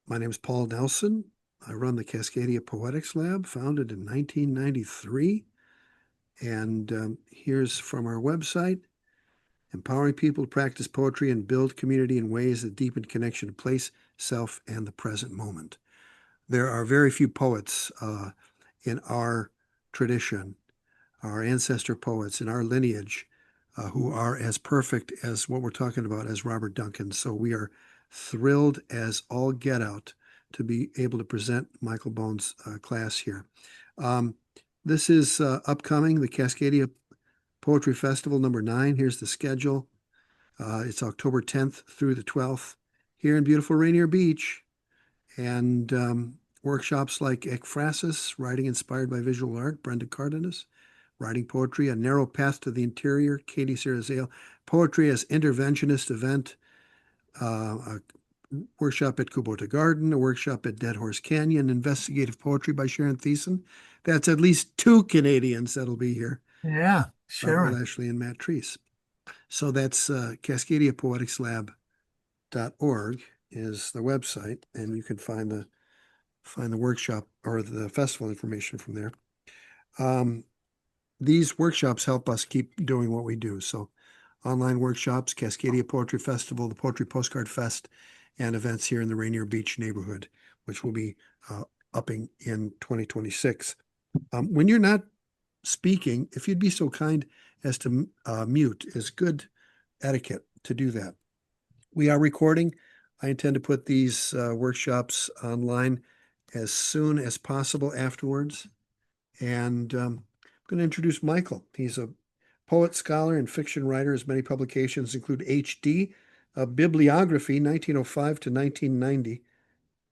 My name is Paul Nelson. I run the Cascadia Poetics Lab, founded in 1993. And here's from our website, empowering people to practice poetry and build community in ways that deepen connection to place, self, and the present moment. There are very few poets in our tradition, our ancestor poets in our lineage, who are as perfect as what we're talking about as Robert Duncan. So we are thrilled as all get out to be able to present Michael Bohn's class here. This is upcoming, the Cascadia Poetry Festival #9. Here's the schedule. It's October 10th through the 12th here in beautiful Rainier Beach. And workshops like ekphrasis, writing inspired by visual art, Brenda Cardenas, writing poetry, A Narrow Path to the Interior, Katie Sarazale, poetry as interventionist event, a workshop at Kubota Garden, a workshop at Dead Horse Canyon, investigative poetry by Sharon Thiessen. That's at least 2 Canadians that'll be here. Yeah, Will Sharon. Ashley and Matt Treese. So that's CascadiaPoeticsLab.org is the website, and you can find the workshop or the festival information from there. These workshops help us keep doing what we do. So online workshops, Cascadia Poetry Festival, the Poetry Postcard Fest, and events here in the Rainier Beach neighborhood, which will be upping in 2026. When you're not speaking, if you'd be so kind as to mute, is good etiquette to do that. We are recording. I intend to put these workshops online as soon as possible afterwards. And I'm going to introduce Michael. He's a poet, scholar, and fiction writer. His many publications include HD, a bibliography, 1905 to 1990,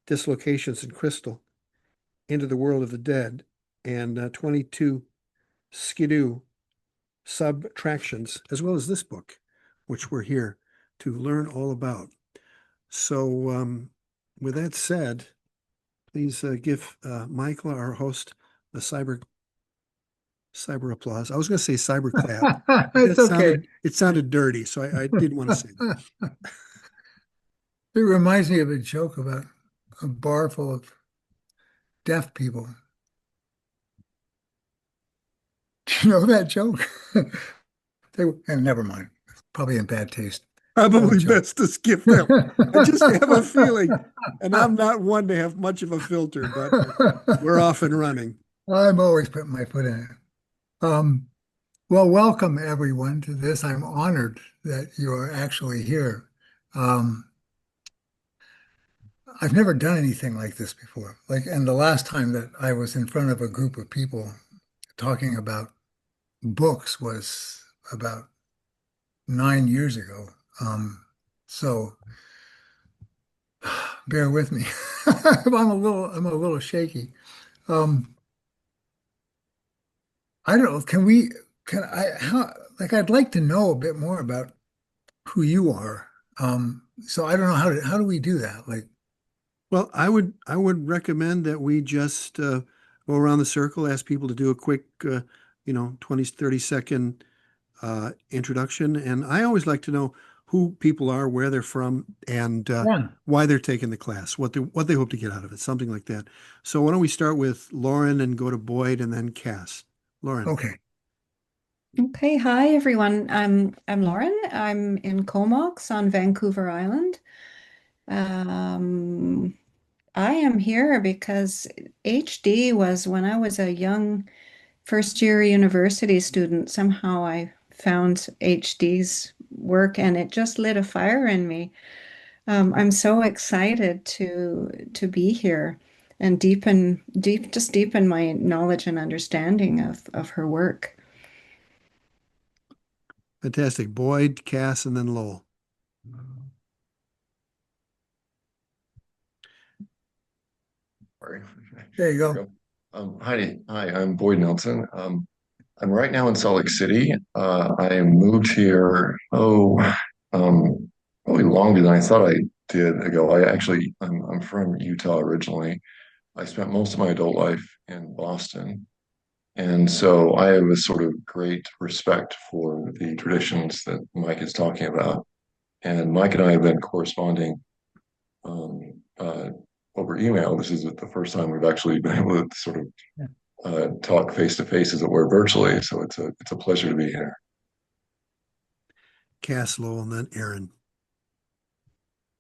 Dislocations in Crystal, Into the World of the Dead, and 22 Skidoo subtractions, as well as this book, which we're here to learn all about. So with that said, please give Michael, our host, the cyber applause. I was going to say cyber clap. It's okay. It sounded dirty, so I didn't want to say that. It reminds me of a joke about a bar full of deaf people. Do you know that joke? And never mind. It's probably in bad taste. Probably best to skip them. I just have a feeling, and I'm not one to have much of a filter, but we're off and running. I'm always putting my foot in it. Well, welcome everyone to this. I'm honored that you are actually here. I've never done anything like this before. And the last time that I was in front of a group of people talking about books was about 9 years ago. So bear with me. I'm a little shaky. I don't know. I'd like to know a bit more about who you are. So I don't know how do we do that? Well, I would recommend that we just go around the circle, ask people to do a quick 20, 30-second introduction. And I always like to know who people are, where they're from, and Yeah. why they're taking the class, what they hope to get out of it, something like that. So why don't we start with Lauren and go to Boyd and then Cass. Lauren. Okay. Okay, hi everyone. I'm Lauren. I'm in Comox on Vancouver Island. Um, I am here because HD was when I was a young first year university student. Somehow I found HD's work and it just lit a fire in me. I'm so excited to be here and deepen my knowledge and understanding of her work. Fantastic. Boyd, Cass, and then Lowell. Sorry. There you go. Hi, I'm Boyd Nelson. I'm right now in Salt Lake City. I moved here, probably longer than I thought I did ago. I'm from Utah originally. I spent most of my adult life in Boston. And so I have a sort of great respect for the traditions that Mike is talking about. And Mike and I have been corresponding um, uh, over email. This is the first time we've actually been able to sort of talk face to face, as it were, virtually. So it's a pleasure to be here. Cass Lowell, and then Aaron.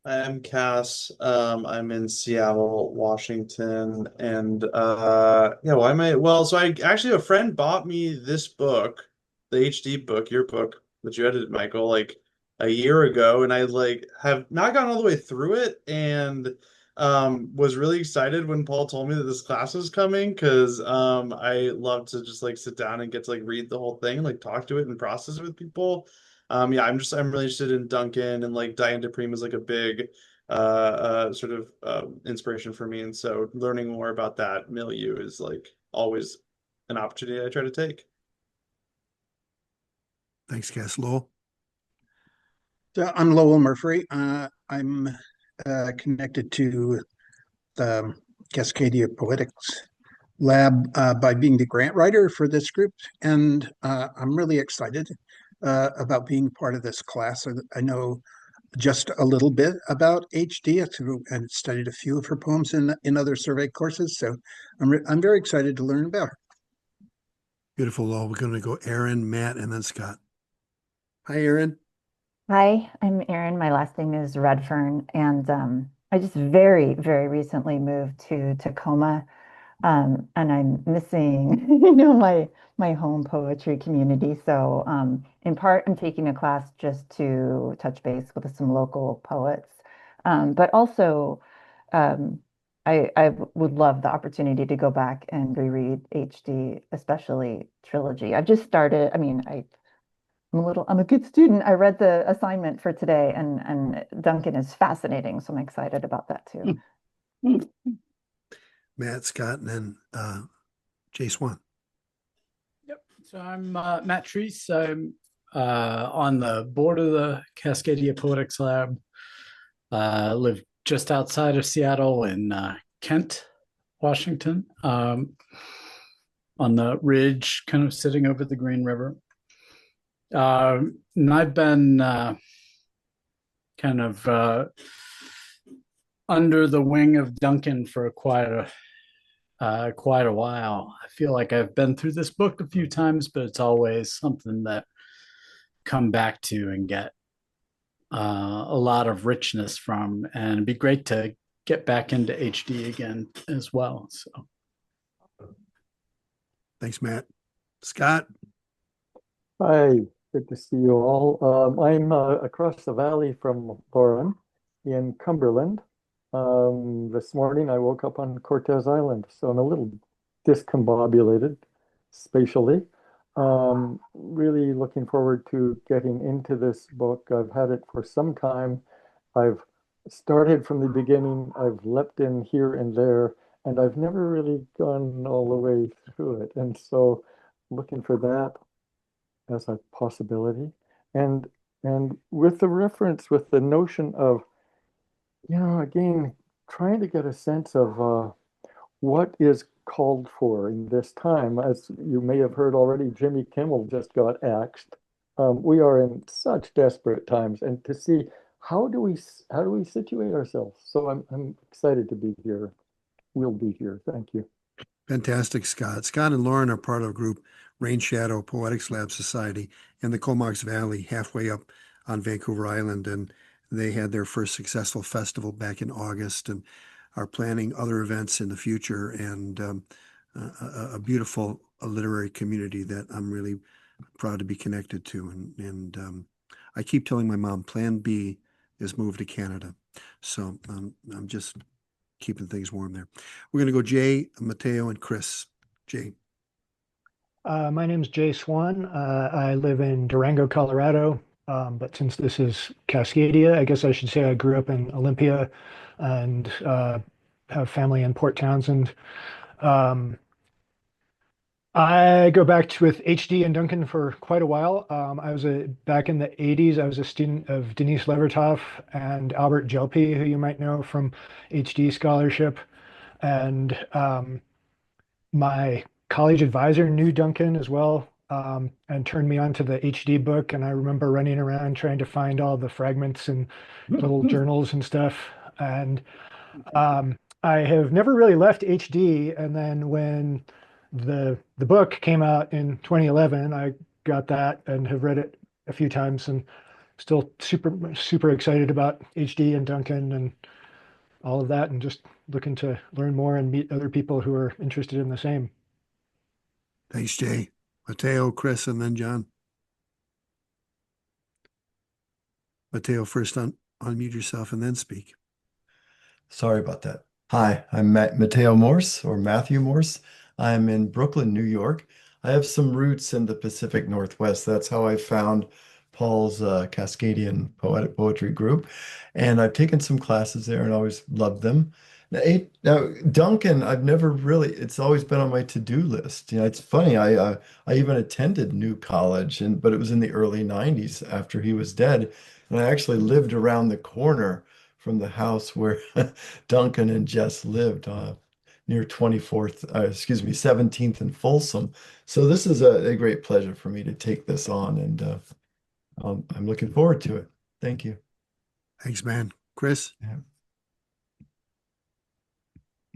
I'm Cass. I'm in Seattle, Washington, and yeah, why am I? Well, so I actually a friend bought me this book, the HD book, your book that you edited, Michael, like a year ago, and I like have not gotten all the way through it, and was really excited when Paul told me that this class was coming because I love to just like sit down and get to like read the whole thing, like talk to it and process it with people. Yeah, I'm really interested in Duncan, and like Diane Dupree is like a big sort of inspiration for me. And so learning more about that milieu is like always an opportunity I try to take. Thanks, Cass Lowell. So I'm Lowell Murphy. I'm connected to the Cascadia Poetics Lab by being the grant writer for this group, and I'm really excited about being part of this class. I know just a little bit about HD and studied a few of her poems in other survey courses, so I'm very excited to learn about her. Beautiful, Lowell. We're going to go Aaron, Matt, and then Scott. Hi, Aaron. Hi, I'm Erin. My last name is Redfern, and I just very, very recently moved to Tacoma, and I'm missing, my home poetry community. So, in part, I'm taking a class just to touch base with some local poets, but also, um, I would love the opportunity to go back and reread HD, especially trilogy. I've just started. I mean, I'm a good student. I read the assignment for today, and Duncan is fascinating, so I'm excited about that too. Matt, Scott, and then Jay Swan. Yep. So I'm Matt Treese. I'm on the board of the Cascadia Poetics Lab. Live just outside of Seattle in Kent, Washington, on the ridge, kind of sitting over the Green River. And I've been kind of under the wing of Duncan for quite a while. I feel like I've been through this book a few times, but it's always something that come back to and get a lot of richness from, and it'd be great to get back into HD again as well. So, Thanks, Matt. Scott. Hi, good to see you all. I'm across the valley from Boughn in Cumberland. This morning I woke up on Cortez Island, so I'm a little discombobulated spatially. Really looking forward to getting into this book. I've had it for some time. I've started from the beginning. I've leapt in here and there, and I've never really gone all the way through it. And so looking for that as a possibility. And with the reference, with the notion of, again, trying to get a sense of what is called for in this time. As you may have heard already, Jimmy Kimmel just got axed. We are in such desperate times, and to see how do we situate ourselves. So I'm excited to be here. We'll be here. Thank you. Fantastic, Scott. Scott and Lauren are part of a group, Rain Shadow Poetics Lab Society, in the Comox Valley, halfway up on Vancouver Island. And they had their first successful festival back in August and are planning other events in the future, and a beautiful literary community that I'm really proud to be connected to. And I keep telling my mom, Plan B is move to Canada. So I'm just keeping things warm there. We're going to go Jay, Mateo, and Chris. Jay. My name is Jay Swan. I live in Durango, Colorado. But since this is Cascadia, I guess I should say I grew up in Olympia and have family in Port Townsend. I go back with HD and Duncan for quite a while. I was back in the 80s. I was a student of Denise Levertov and Albert Jelpe, who you might know from HD scholarship. And my college advisor knew Duncan as well, and turned me on to the HD book. And I remember running around trying to find all the fragments and little journals and stuff. And I have never really left HD, and then when the book came out in 2011, I got that and have read it a few times, and still super excited about HD and Duncan and all of that, and just looking to learn more and meet other people who are interested in the same. Thanks, Jay. Mateo, Chris, and then John. Mateo, first unmute yourself and then speak. Sorry about that. Hi, I'm Mateo Morse or Matthew Morse. I'm in Brooklyn, New York. I have some roots in the Pacific Northwest. That's how I found Paul's Cascadian poetry group. And I've taken some classes there and always loved them. Now, Duncan, I've never really, it's always been on my to-do list. It's funny, I even attended New College, but it was in the early 90s after he was dead. And I actually lived around the corner from the house where Duncan and Jess lived near 24th, 17th and Folsom. So this is a great pleasure for me to take this on, and I'm looking forward to it. Thank you. Thanks, man. Chris? Yeah.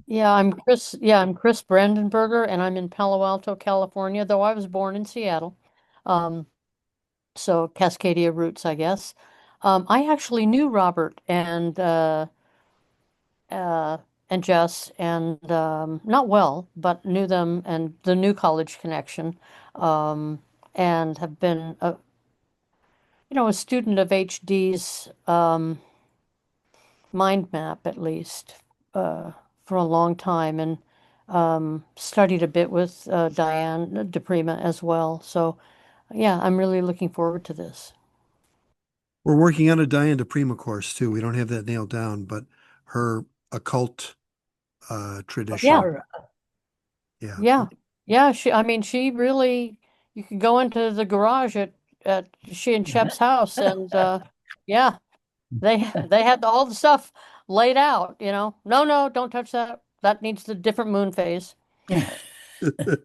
Yeah, I'm Chris Brandenberger, and I'm in Palo Alto, California, though I was born in Seattle. So Cascadia roots, I guess. I actually knew Robert and Jess, and not well, but knew them and the New College connection, and have been a student of HD's mind map at least for a long time, and studied a bit with Diane DePrima as well. So yeah, I'm really looking forward to this. We're working on a Diane DePrima course too. We don't have that nailed down, but her occult tradition. Yeah. Yeah. Yeah. She really, you could go into the garage at she and Shep's house, and yeah, they had all the stuff laid out, No, don't touch that. That needs the different moon phase. The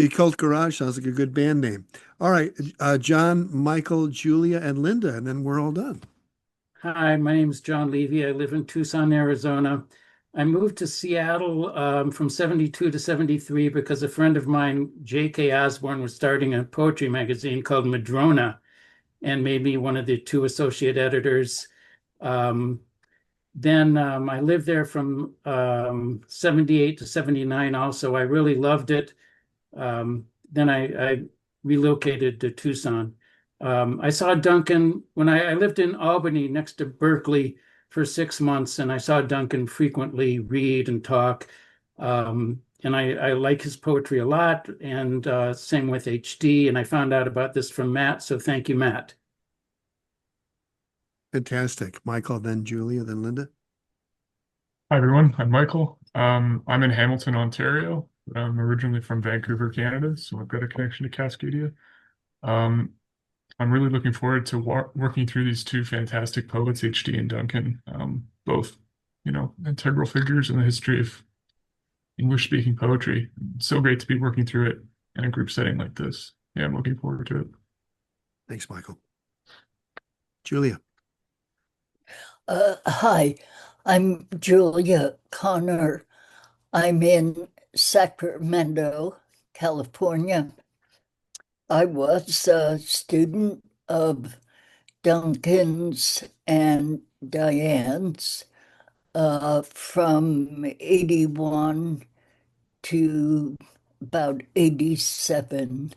Occult Garage sounds like a good band name. All right, John, Michael, Julia, and Linda, and then we're all done. Hi, my name is John Levy. I live in Tucson, Arizona. I moved to Seattle from 72 to 73 because a friend of mine, J.K. Osborne, was starting a poetry magazine called Madrona and made me one of the two associate editors. Then I lived there from 78 to 79 also. I really loved it. Then I relocated to Tucson. I saw Duncan when I lived in Albany next to Berkeley for 6 months, and I saw Duncan frequently read and talk. And I like his poetry a lot, and same with HD. And I found out about this from Matt, so thank you, Matt. Fantastic. Michael, then Julia, then Linda. Hi, everyone. I'm Michael. I'm in Hamilton, Ontario. I'm originally from Vancouver, Canada, so I've got a connection to Cascadia. I'm really looking forward to working through these two fantastic poets, HD and Duncan, both, integral figures in the history of English-speaking poetry. So great to be working through it in a group setting like this. Yeah, I'm looking forward to it. Thanks, Michael. Julia. Hi, I'm Julia Connor. I'm in Sacramento, California. I was a student of Duncan's and Diane's from 81 to about 87.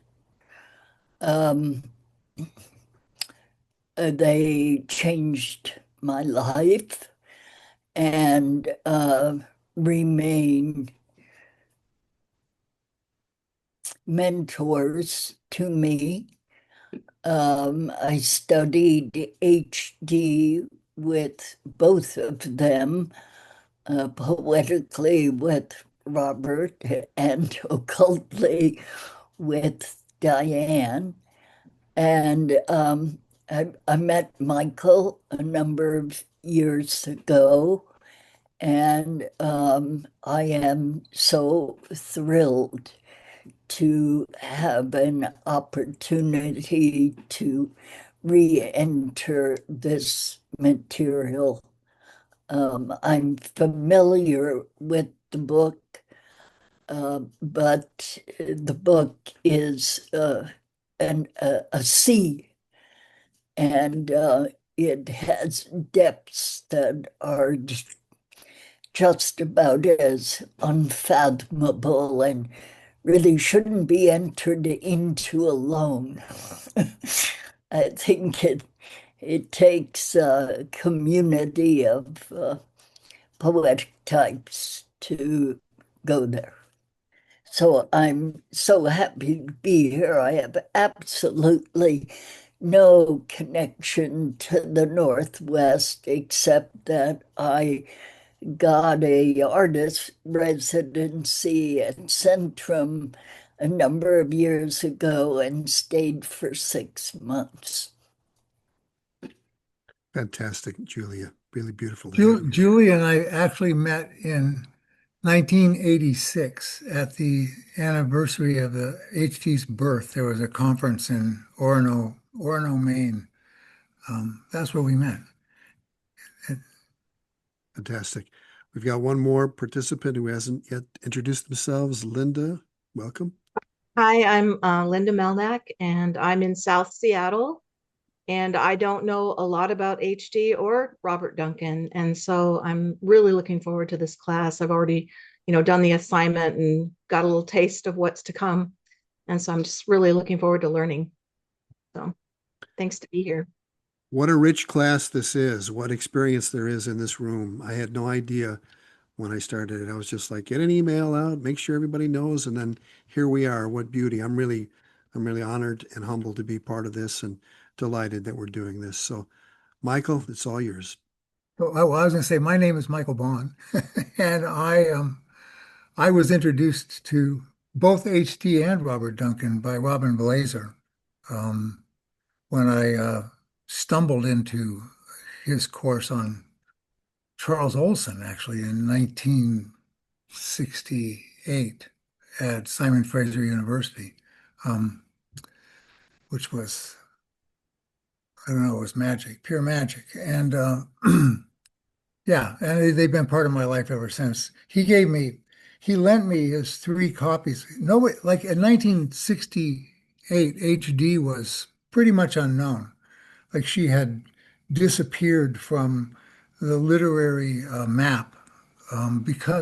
They changed my life and remain mentors to me. I studied HD with both of them, poetically with Robert and occultly with Diane. And I met Michael a number of years ago, and I am so thrilled to have an opportunity to re-enter this material. I'm familiar with the book, but the book is a sea, and it has depths that are just about as unfathomable and really shouldn't be entered into alone. I think it takes a community of poetic types to go there. So I'm so happy to be here. I have absolutely no connection to the Northwest except that I got a artist residency at Centrum a number of years ago and stayed for 6 months. Fantastic, Julia. Really beautiful. Julie and I actually met in 1986 at the anniversary of the HT's birth. There was a conference in Orono, Maine. That's where we met. Fantastic. We've got one more participant who hasn't yet introduced themselves. Linda, welcome. Hi, I'm Linda Melnack, and I'm in South Seattle. And I don't know a lot about HD or Robert Duncan. And so I'm really looking forward to this class. I've already, done the assignment and got a little taste of what's to come. And so I'm just really looking forward to learning. So thanks to be here. What a rich class this is. What experience there is in this room. I had no idea when I started it. I was just like, get an email out, make sure everybody knows, and then here we are. What beauty. I'm really honored and humbled to be part of this and delighted that we're doing this. So, Michael, it's all yours. Well, I was going to say my name is Michael Boughn, and I was introduced to both HT and Robert Duncan by Robin Blazer when I stumbled into his course on Charles Olson, actually, in 1968 at Simon Fraser University, which was, I don't know, it was magic, pure magic. And yeah, and they've been part of my life ever since. He lent me his 3 copies. No, like in 1968, HD was pretty much unknown. Like she had disappeared from the literary map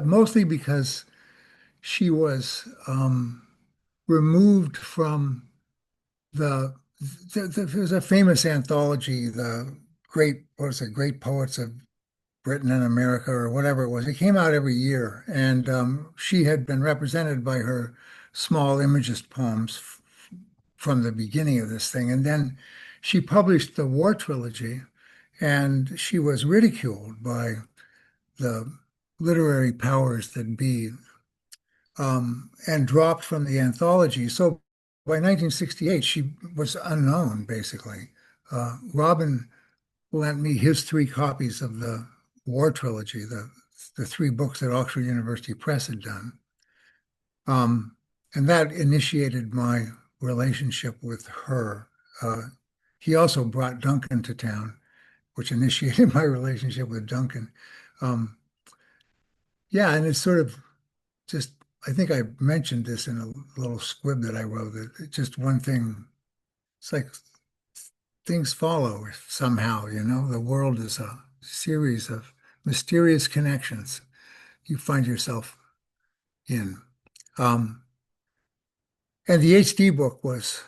mostly because she was removed from the, there's a famous anthology, the Great Poets of Britain and America or whatever it was. It came out every year, and she had been represented by her small imagist poems from the beginning of this thing. And then she published the War Trilogy, and she was ridiculed by the literary powers that be, and dropped from the anthology. So by 1968, she was unknown, basically. Robin lent me his 3 copies of the War Trilogy, the 3 books that Oxford University Press had done. And that initiated my relationship with her. He also brought Duncan to town, which initiated my relationship with Duncan. Yeah, and it's sort of just, I think I mentioned this in a little squib that I wrote, that it's just one thing, it's like things follow somehow, the world is a series of mysterious connections you find yourself in. And the HD book was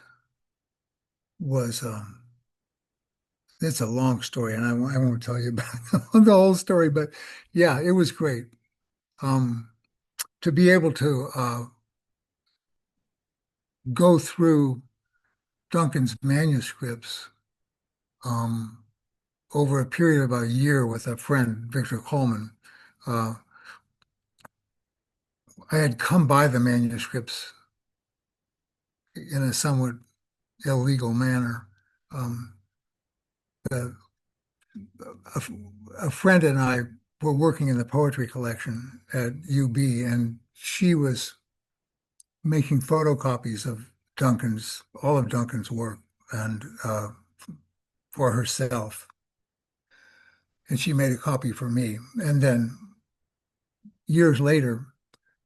it's a long story, and I won't tell you about the whole story, but yeah, it was great. To be able to go through Duncan's manuscripts over a period of a year with a friend, Victor Coleman. I had come by the manuscripts in a somewhat illegal manner. A, a friend and I were working in the poetry collection at UB, and she was making photocopies of all of Duncan's work, and for herself. and she made a copy for me. And then years later,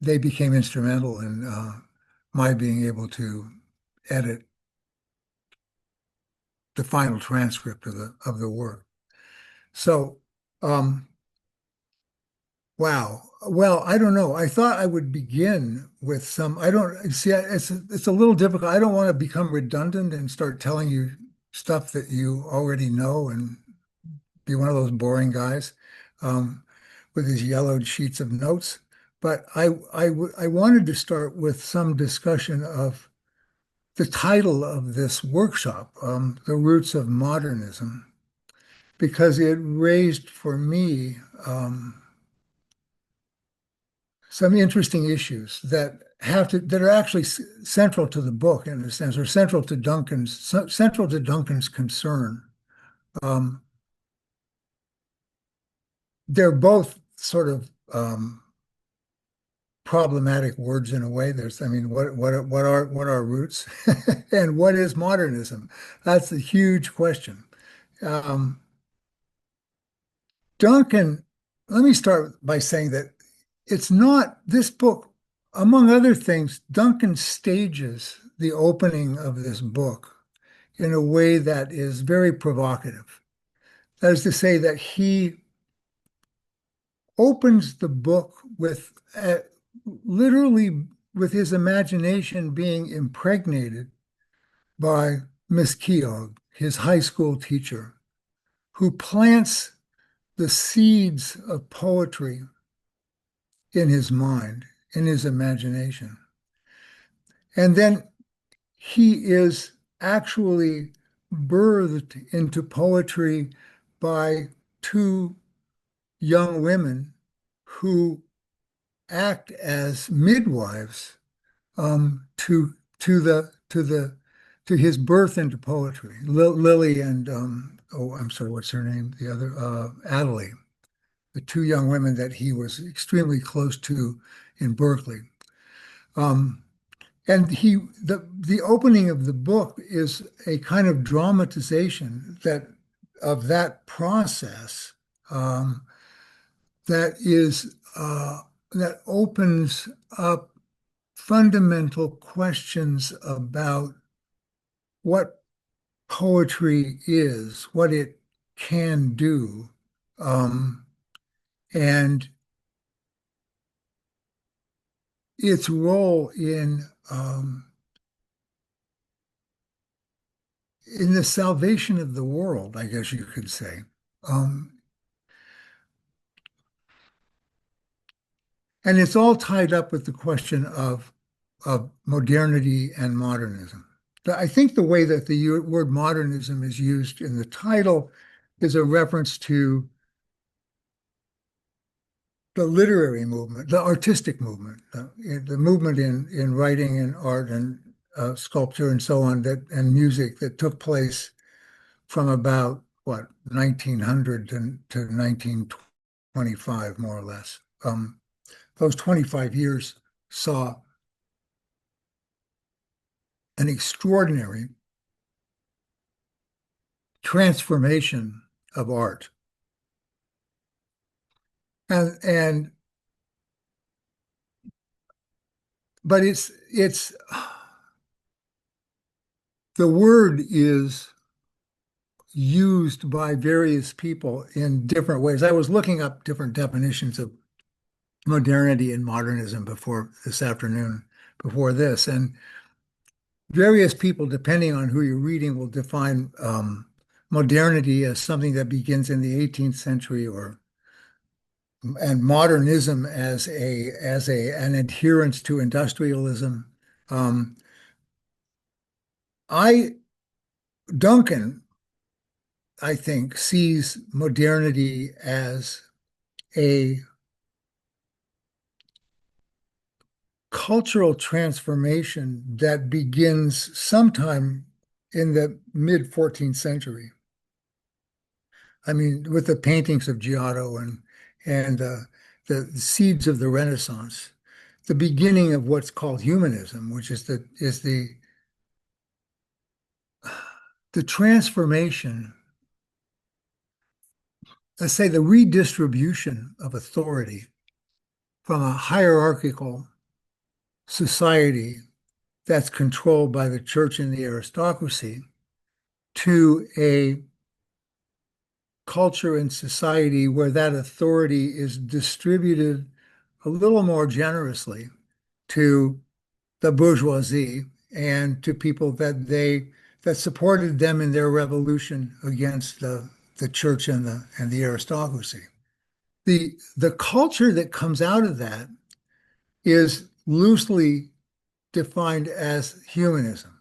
they became instrumental in my being able to edit the final transcript of the work. So, wow. Well, I don't know. I thought I would begin with some. I don't see. It's a little difficult. I don't want to become redundant and start telling you stuff that you already know and be one of those boring guys with his yellowed sheets of notes. But I wanted to start with some discussion of the title of this workshop, The Roots of Modernism, because it raised for me some interesting issues that are actually central to the book in a sense, or central to Duncan's concern. They're both sort of problematic words in a way. I mean, what are roots, and what is modernism? That's a huge question. Duncan, let me start by saying that it's not this book, among other things, Duncan stages the opening of this book in a way that is very provocative. That is to say that he opens the book with literally with his imagination being impregnated by Miss Keogh, his high school teacher, who plants the seeds of poetry in his mind, in his imagination. And then he is actually birthed into poetry by two young women who act as midwives to his birth into poetry. Lily and oh, I'm sorry, what's her name? The other Adelaide, the two young women that he was extremely close to in Berkeley. And the opening of the book is a kind of dramatization of that process that opens up fundamental questions about what poetry is, what it can do, and its role in the salvation of the world, I guess you could say. And it's all tied up with the question of modernity and modernism. I think the way that the word modernism is used in the title is a reference to the literary movement, the artistic movement, the movement in writing and art and sculpture and so on, and music that took place from about 1900 to 1925, more or less. Those 25 years saw an extraordinary transformation of art. But the word is used by various people in different ways. I was looking up different definitions of modernity and modernism before this, and various people, depending on who you're reading, will define modernity as something that begins in the 18th century, and modernism as an adherence to industrialism. Duncan, I think, sees modernity as a cultural transformation that begins sometime in the mid 14th century. I mean, with the paintings of Giotto and the seeds of the Renaissance, the beginning of what's called humanism, which is the transformation let's say, the redistribution of authority from a hierarchical society that's controlled by the church and the aristocracy to a culture and society where that authority is distributed a little more generously to the bourgeoisie and to people that supported them in their revolution against the church and the aristocracy. The culture that comes out of that is loosely defined as humanism.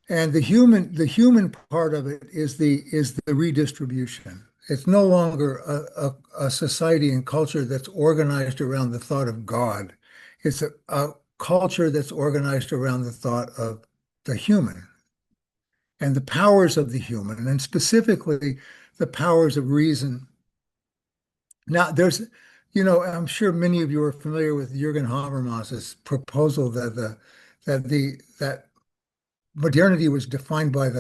And the human part of it is the redistribution. It's no longer a society and culture that's organized around the thought of God. It's a culture that's organized around the thought of the human and the powers of the human, and specifically the powers of reason. Now, I'm sure many of you are familiar with Jürgen Habermas's proposal that modernity was defined by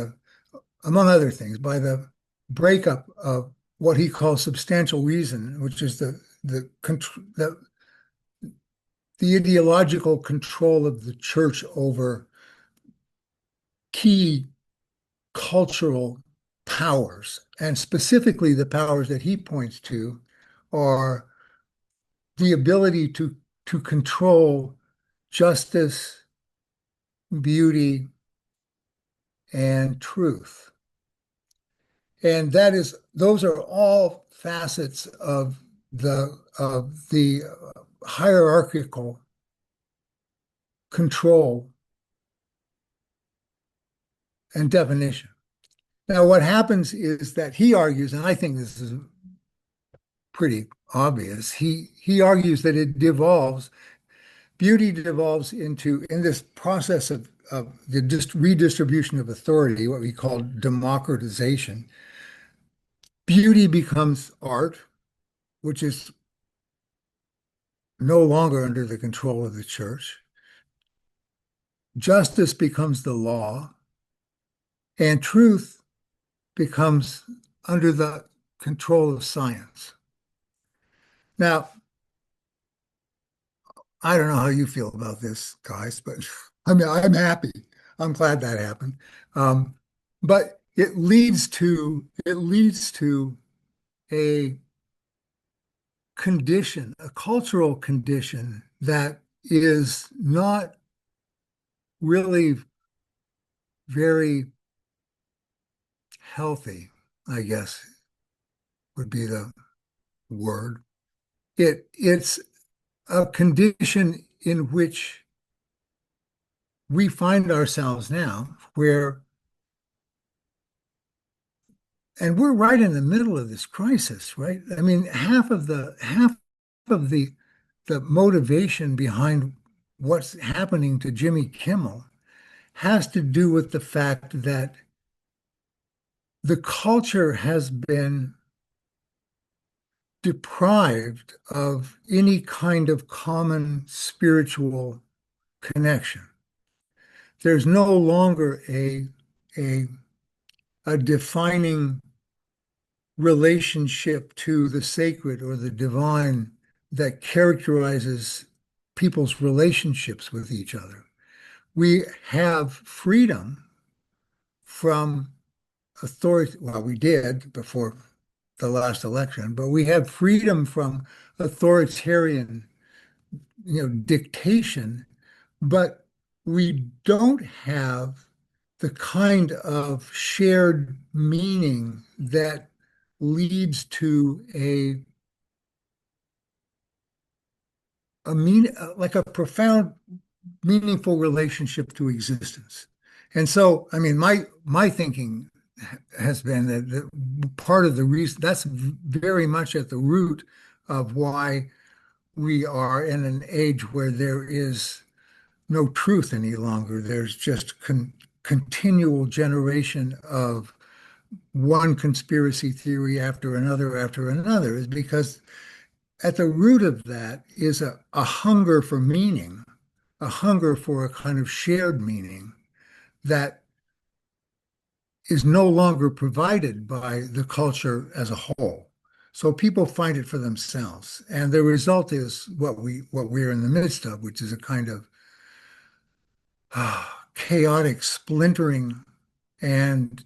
among other things, by the breakup of what he calls substantial reason, which is the ideological control of the church over key cultural powers. And specifically, the powers that he points to are the ability to control justice, beauty, and truth. And those are all facets of the hierarchical control and definition. Now, what happens is that he argues, and I think this is pretty obvious, he argues that beauty devolves in this process of the redistribution of authority, what we call democratization. Beauty becomes art, which is no longer under the control of the church. Justice becomes the law, and truth becomes under the control of science. Now, I don't know how you feel about this, guys, but I mean, I'm happy. I'm glad that happened. But it leads to a condition, a cultural condition that is not really very healthy, I guess would be the word. It's a condition in which we find ourselves now, and we're right in the middle of this crisis, right? I mean, half of the motivation behind what's happening to Jimmy Kimmel has to do with the fact that the culture has been deprived of any kind of common spiritual connection. There's no longer a defining relationship to the sacred or the divine that characterizes people's relationships with each other. We have freedom from authority. Well, we did before the last election, but we have freedom from authoritarian, dictation, but we don't have the kind of shared meaning that leads to like a profound, meaningful relationship to existence. And so, I mean, my thinking has been that part of the reason that's very much at the root of why we are in an age where there is no truth any longer. There's just continual generation of one conspiracy theory after another, is because at the root of that is a hunger for meaning, a hunger for a kind of shared meaning that is no longer provided by the culture as a whole. So people find it for themselves. And the result is what we're in the midst of, which is a kind of chaotic splintering and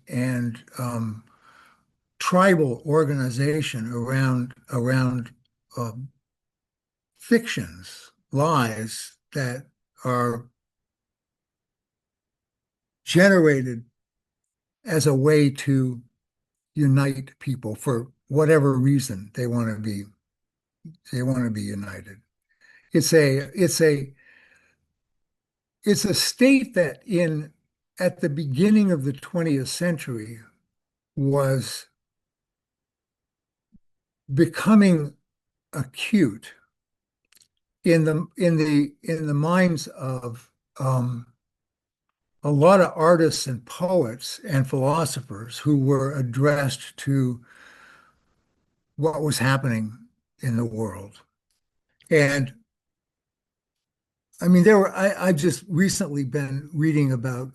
tribal organization around fictions, lies that are generated as a way to unite people for whatever reason they want to be united. It's a state that at the beginning of the 20th century was becoming acute in the minds of a lot of artists and poets and philosophers who were addressed to what was happening in the world. And I mean, I've just recently been reading about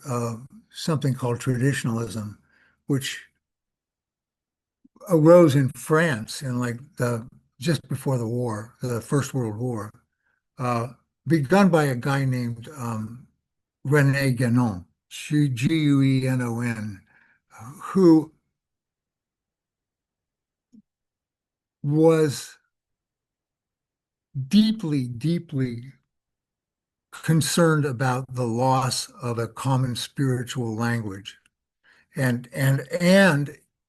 something called traditionalism, which arose in France in like just before the war, the First World War, uh, begun by a guy named René Guénon, Guenon, who was deeply, deeply concerned about the loss of a common spiritual language and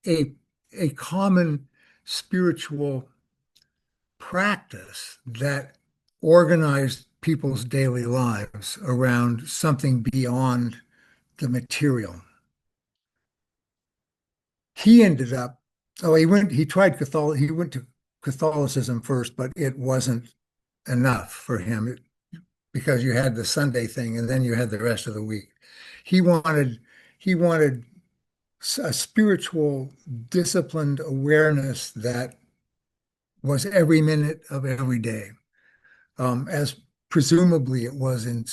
a common spiritual practice that organized people's daily lives around something beyond the material. He ended up, he went to Catholicism first, but it wasn't enough for him because you had the Sunday thing and then you had the rest of the week. He wanted a spiritual, disciplined awareness that was every minute of every day, as presumably it was in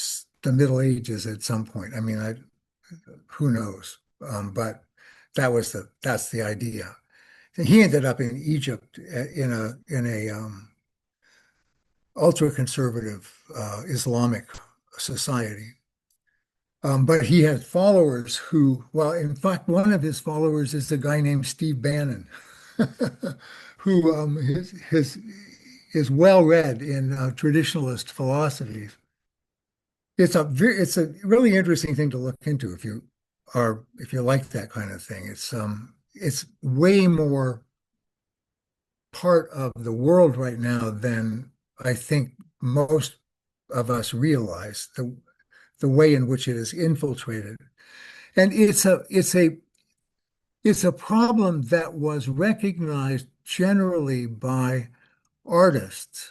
the Middle Ages at some point. I mean, who knows? But that's the idea. And he ended up in Egypt in a ultra conservative Islamic society. But he had followers well, in fact, one of his followers is a guy named Steve Bannon, who is well read in traditionalist philosophies. It's a really interesting thing to look into if you like that kind of thing. It's way more part of the world right now than I think most of us realize. The way in which it is infiltrated. And it's a problem that was recognized generally by artists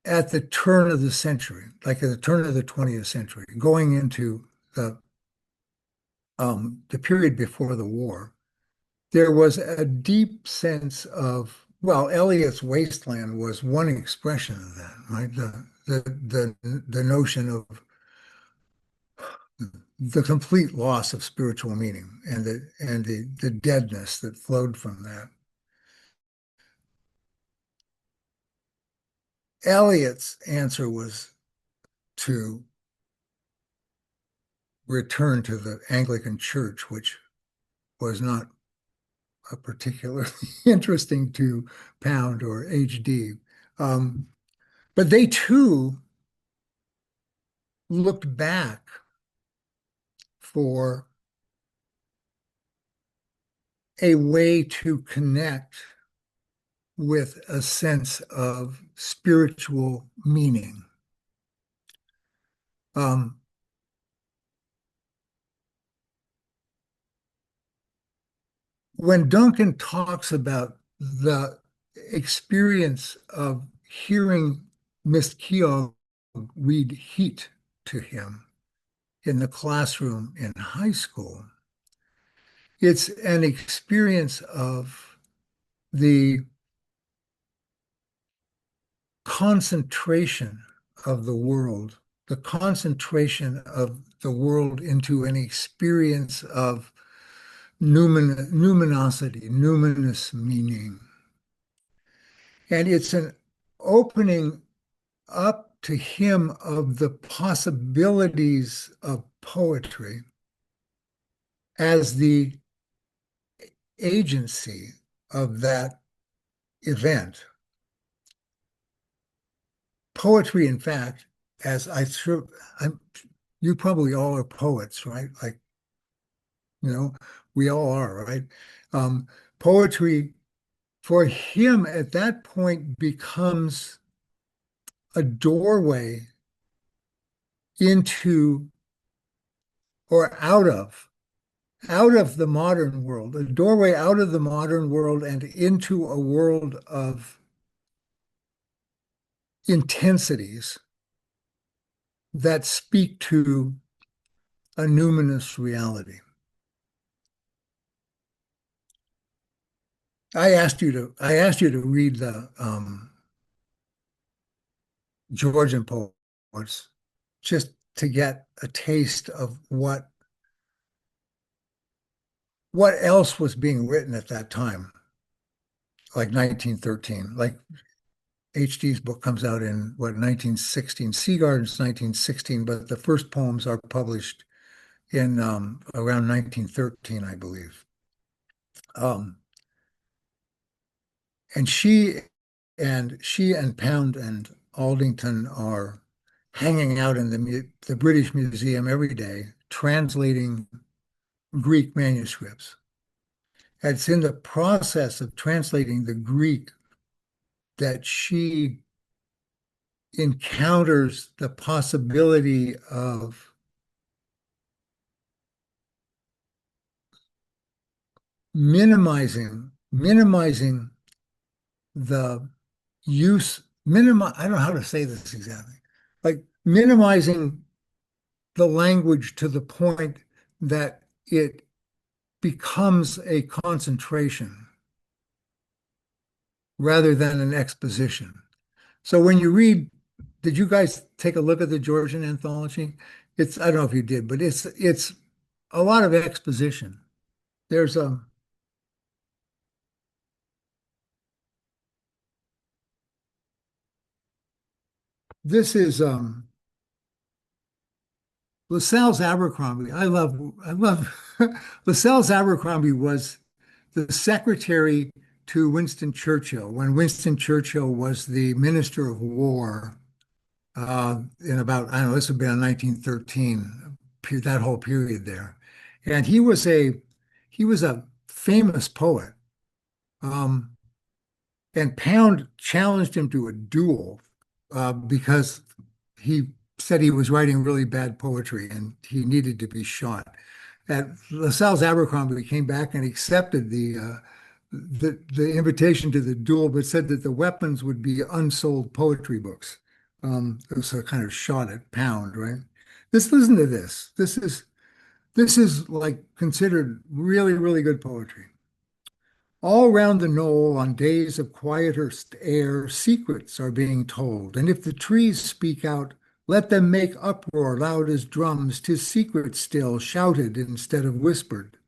at the turn of the century, like at the turn of the 20th century, going into the period before the war. There was a deep sense of, well, Eliot's Wasteland was one expression of that, right? The notion of the complete loss of spiritual meaning and the deadness that flowed from that. Eliot's answer was to return to the Anglican Church, which was not a particularly interesting to Pound or HD. But they too looked back for a way to connect with a sense of spiritual meaning. When Duncan talks about the experience of hearing Miss Keogh read Heat to him in the classroom in high school, it's an experience of the concentration of the world the concentration of the world into an experience of numinosity, numinous meaning. And it's an opening up to him of the possibilities of poetry as the agency of that event. Poetry, in fact, as you probably all are poets, right? Like, we all are, right? Poetry for him at that point becomes a doorway into or out of the modern world, a doorway out of the modern world and into a world of intensities that speak to a numinous reality. I asked you to read the Georgian poets just to get a taste of what else was being written at that time, like 1913. Like H.D.'s book comes out in 1916. Seagarden's 1916, but the first poems are published in around 1913, I believe. And she and Pound and Aldington are hanging out in the British Museum every day, translating Greek manuscripts. And it's in the process of translating the Greek that she encounters the possibility of minimizing the I don't know how to say this exactly, like minimizing the language to the point that it becomes a concentration rather than an exposition. So when you read, did you guys take a look at the Georgian anthology? I don't know if you did, but it's a lot of exposition. There's this is Lascelles Abercrombie. I love Lascelles Abercrombie was the secretary to Winston Churchill when Winston Churchill was the Minister of War in about, I don't know, this would be in 1913, that whole period there. And he was a famous poet. And Pound challenged him to a duel because he said he was writing really bad poetry and he needed to be shot. And Lascelles Abercrombie came back and accepted the invitation to the duel, but said that the weapons would be unsold poetry books. It was a kind of shot at Pound, right? Listen to this. This is like considered really, really good poetry. All round the knoll on days of quieter air, secrets are being told. And if the trees speak out, let them make uproar loud as drums. 'Tis secret still, shouted instead of whispered.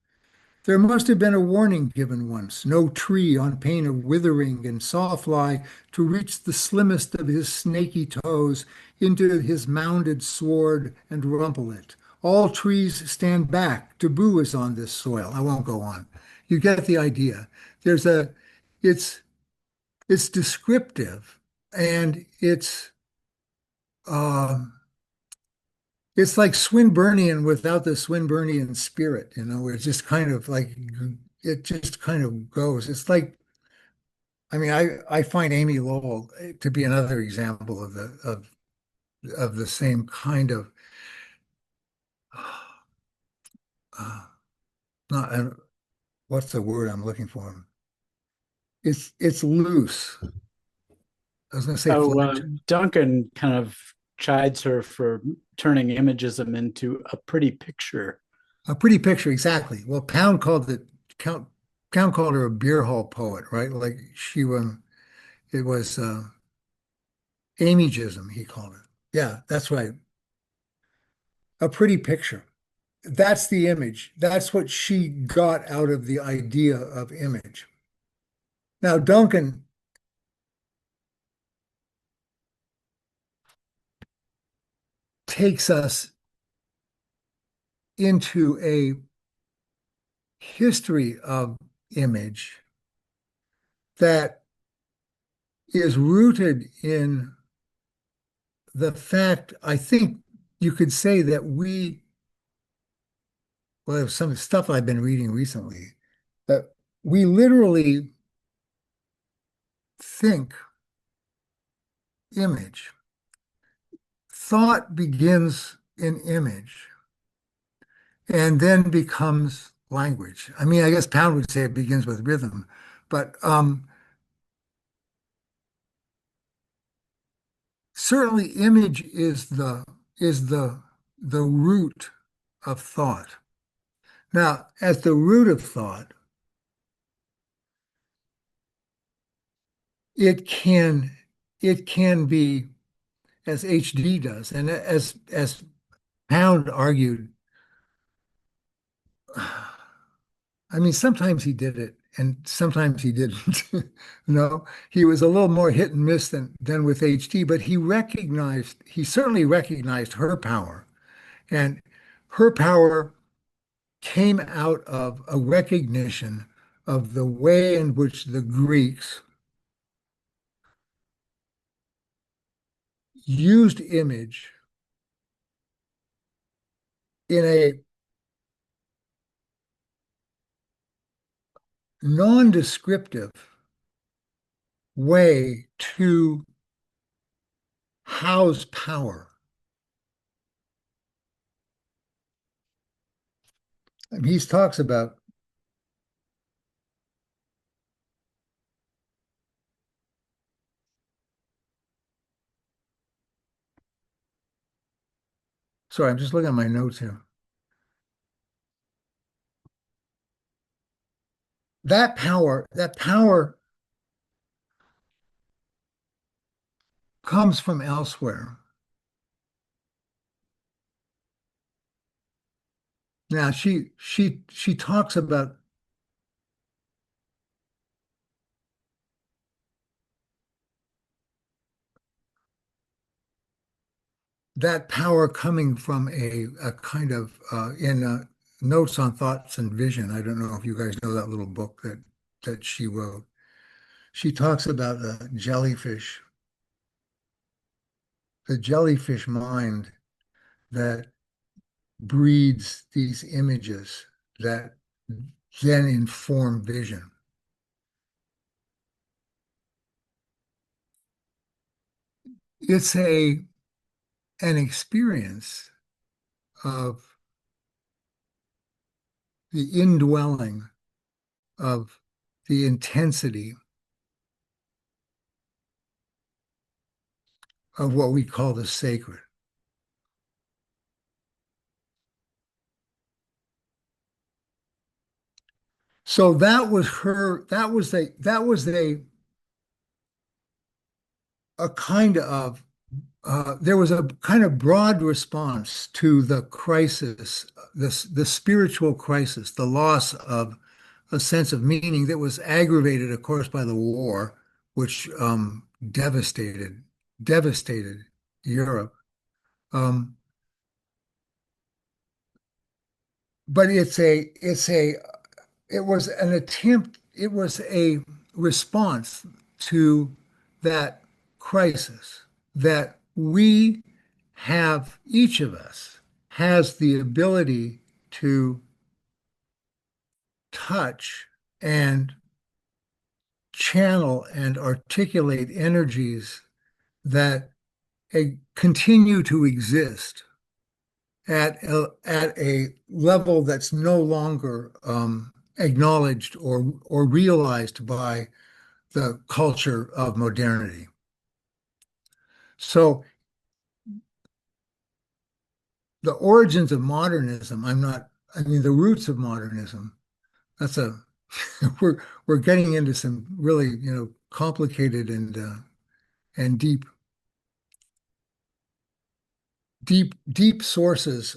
There must have been a warning given once, no tree on pain of withering and sawfly to reach the slimmest of his snaky toes into his mounded sword and rumple it. All trees stand back. Taboo is on this soil. I won't go on. You get the idea. It's descriptive and uh, it's like Swinburnian without the Swinburnian spirit, it's just kind of like it just kind of goes. It's like, I mean, I find Amy Lowell to be another example of the same kind of not what's the word I'm looking for? It's loose. I was going to say flat. Duncan kind of chides her for turning imagism into a pretty picture. A pretty picture, exactly. Well, Pound called her a beer hall poet, right? Like it was Amygism, he called it. Yeah, that's right. a pretty picture. That's the image. That's what she got out of the idea of image. Now, Duncan takes us into a history of image that is rooted in the fact, I think you could say that well, some stuff I've been reading recently, that we literally think image. Thought begins in image and then becomes language. I mean, I guess Pound would say it begins with rhythm, but certainly image is the root of thought. Now, as the root of thought, it can it can be, as HD does, and as Pound argued, I mean, sometimes he did it and sometimes he didn't. No, he was a little more hit and miss than with HD, but he certainly recognized her power. And her power came out of a recognition of the way in which the Greeks used image in a non-descriptive way to house power. And he talks about, sorry, I'm just looking at my notes here. That power comes from elsewhere. Now she talks about that power coming from a kind of in Notes on Thoughts and Vision. I don't know if you guys know that little book that she wrote. She talks about a jellyfish, the jellyfish mind that breeds these images that then inform vision. It's an experience of the indwelling of the intensity of what we call the sacred. So that was a kind of there was a kind of broad response to the crisis, the spiritual crisis, the loss of a sense of meaning that was aggravated, of course, by the war, which devastated Europe. But it was an attempt, it was a response to that crisis that each of us has the ability to touch and channel and articulate energies that continue to exist at a level that's no longer acknowledged or realized by the culture of modernity. So the origins of modernism, the roots of modernism, that's we're getting into some really, complicated and deep deep sources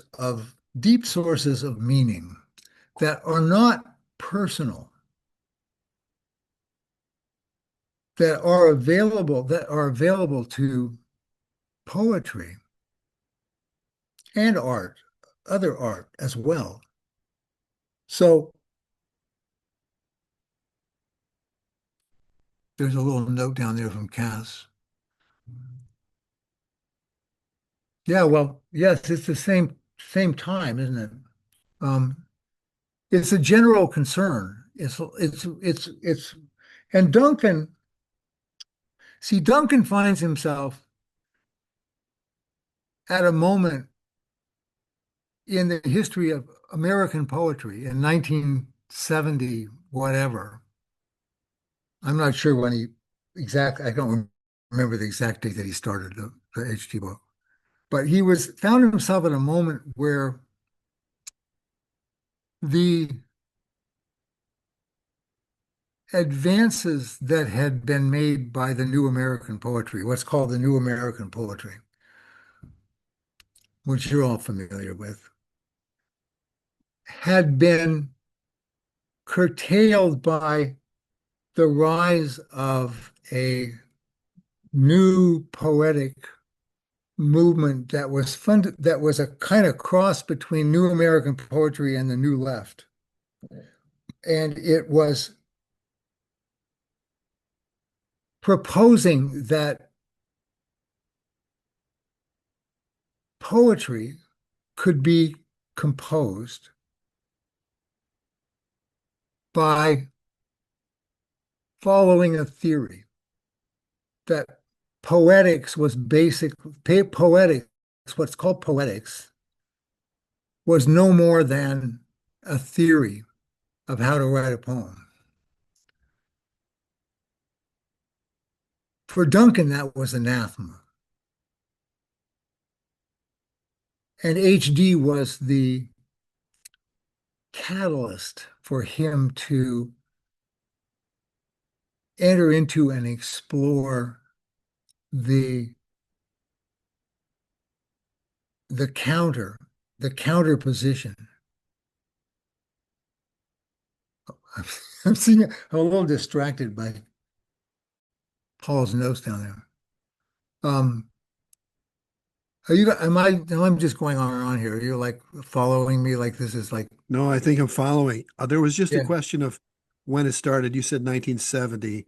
of meaning that are not personal, that are available to poetry and art, other art as well. So there's a little note down there from Cass. Yeah, well, yes, it's the same time, isn't it? Um, it's a general concern. And Duncan finds himself at a moment in the history of American poetry in 1970, whatever. I'm not sure when I don't remember the exact date that he started the HT book, but found himself at a moment where the advances that had been made by the new American poetry, what's called the new American poetry, which you're all familiar with, had been curtailed by the rise of a new poetic movement that was a kind of cross between new American poetry and the new left. And it was proposing that poetry could be composed by following a theory that poetics, what's called poetics, was no more than a theory of how to write a poem. For Duncan, that was anathema. And HD was the catalyst for him to enter into and explore the the counter, the counter position. I'm seeing I'm a little distracted by Paul's notes down there. Am I just going on and on here? Are you like following me like this is like No, I think I'm following. There was just a Yeah. question of when it started. You said 1970,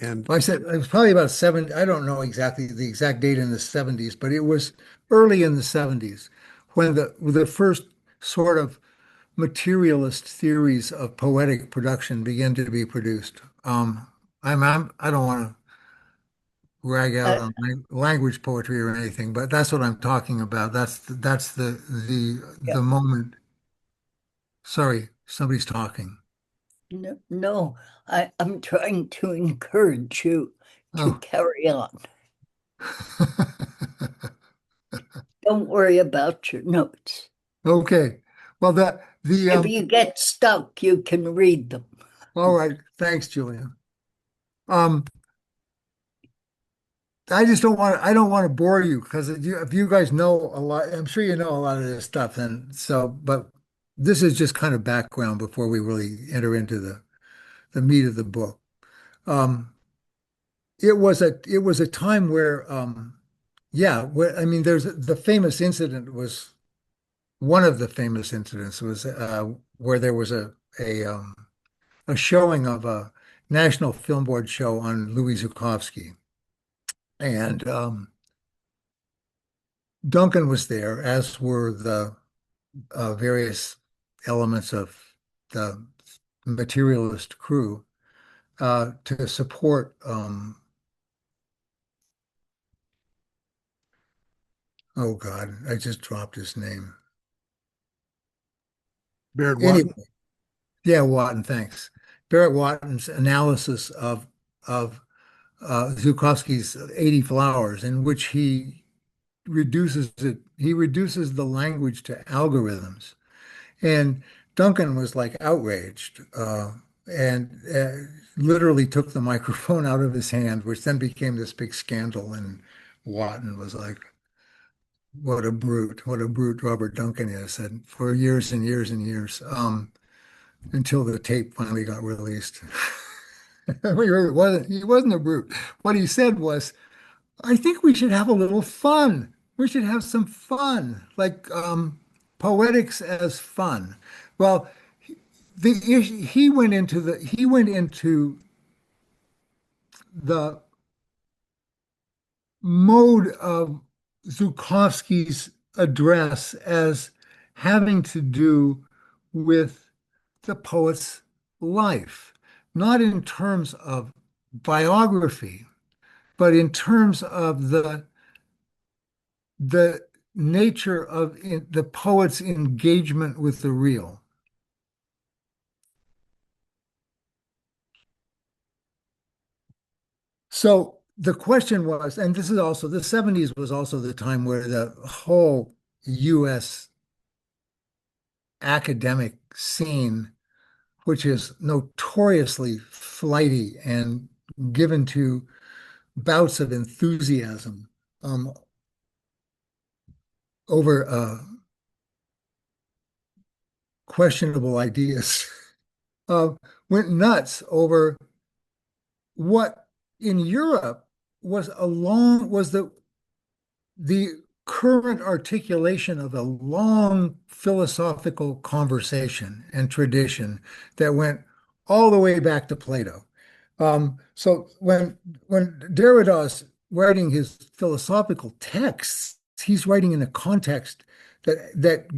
and I said it was probably about I don't know exactly the exact date in the 70s, but it was early in the 70s when the first sort of materialist theories of poetic production began to be produced. I don't want to rag out Uh, on language poetry or anything, but that's what I'm talking about. That's yeah. the moment. Sorry, somebody's talking. No, I'm trying to encourage you to Oh. carry on. Don't worry about your notes. Okay. Well, If you get stuck, you can read them. all right. Thanks, Julia. Um, I don't want to bore you because if you guys know a lot, I'm sure you know a lot of this stuff. And so, but this is just kind of background before we really enter into the meat of the book. Um, it was a time where, yeah, I mean, the famous incident was one of the famous incidents was where there was a showing of a National Film Board show on Louis Zukofsky. And Duncan was there, as were the various elements of the materialist crew to support. Oh God, I just dropped his name. Barrett Anyway, Watton. yeah, Watton, thanks. Barrett Watton's analysis of Zukofsky's 80 Flowers, in which he reduces the language to algorithms. And Duncan was like outraged and literally took the microphone out of his hand, which then became this big scandal. And Watton was like, what a brute Robert Duncan is, and for years and years and years, until the tape finally got released. He wasn't a brute. What he said was, I think we should have a little fun. We should have some fun, like poetics as fun. Well, he went into the mode of Zhukovsky's address as having to do with the poet's life, not in terms of biography, but in terms of the nature of the poet's engagement with the real. So the question was, and this is also the 70s was also the time where the whole US academic scene, which is notoriously flighty and given to bouts of enthusiasm over questionable ideas, went nuts over what in Europe was the current articulation of a long philosophical conversation and tradition that went all the way back to Plato. So when Derrida's writing his philosophical texts, he's writing in a context that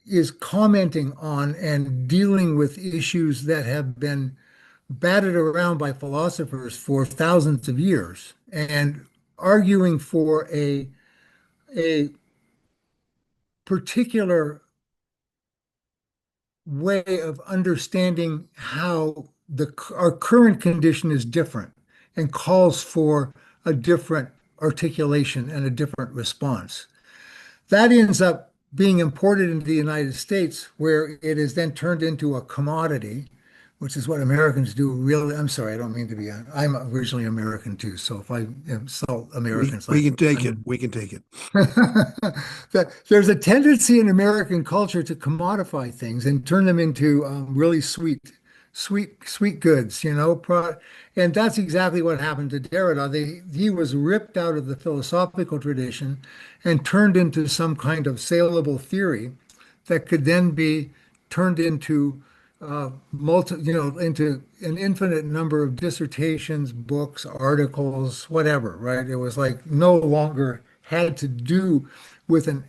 is commenting on and dealing with issues that have been batted around by philosophers for thousands of years and arguing for a particular way of understanding how our current condition is different and calls for a different articulation and a different response. That ends up being imported into the United States, where it is then turned into a commodity, which is what Americans do really. I'm sorry, I don't mean to be. I'm originally American too, so if I insult Americans, We can take it. We can take it. There's a tendency in American culture to commodify things and turn them into really sweet goods, you know. And that's exactly what happened to Derrida. He was ripped out of the philosophical tradition and turned into some kind of saleable theory that could then be turned into into an infinite number of dissertations, books, articles, whatever, right? It was like no longer had to do with an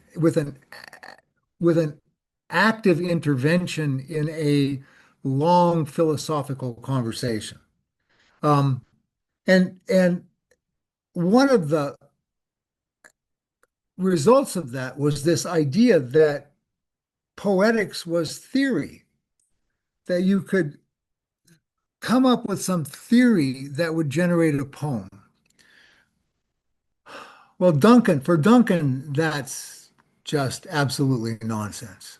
active intervention in a long philosophical conversation. And one of the results of that was this idea that poetics was theory, that you could come up with some theory that would generate a poem. Well, for Duncan, that's just absolutely nonsense.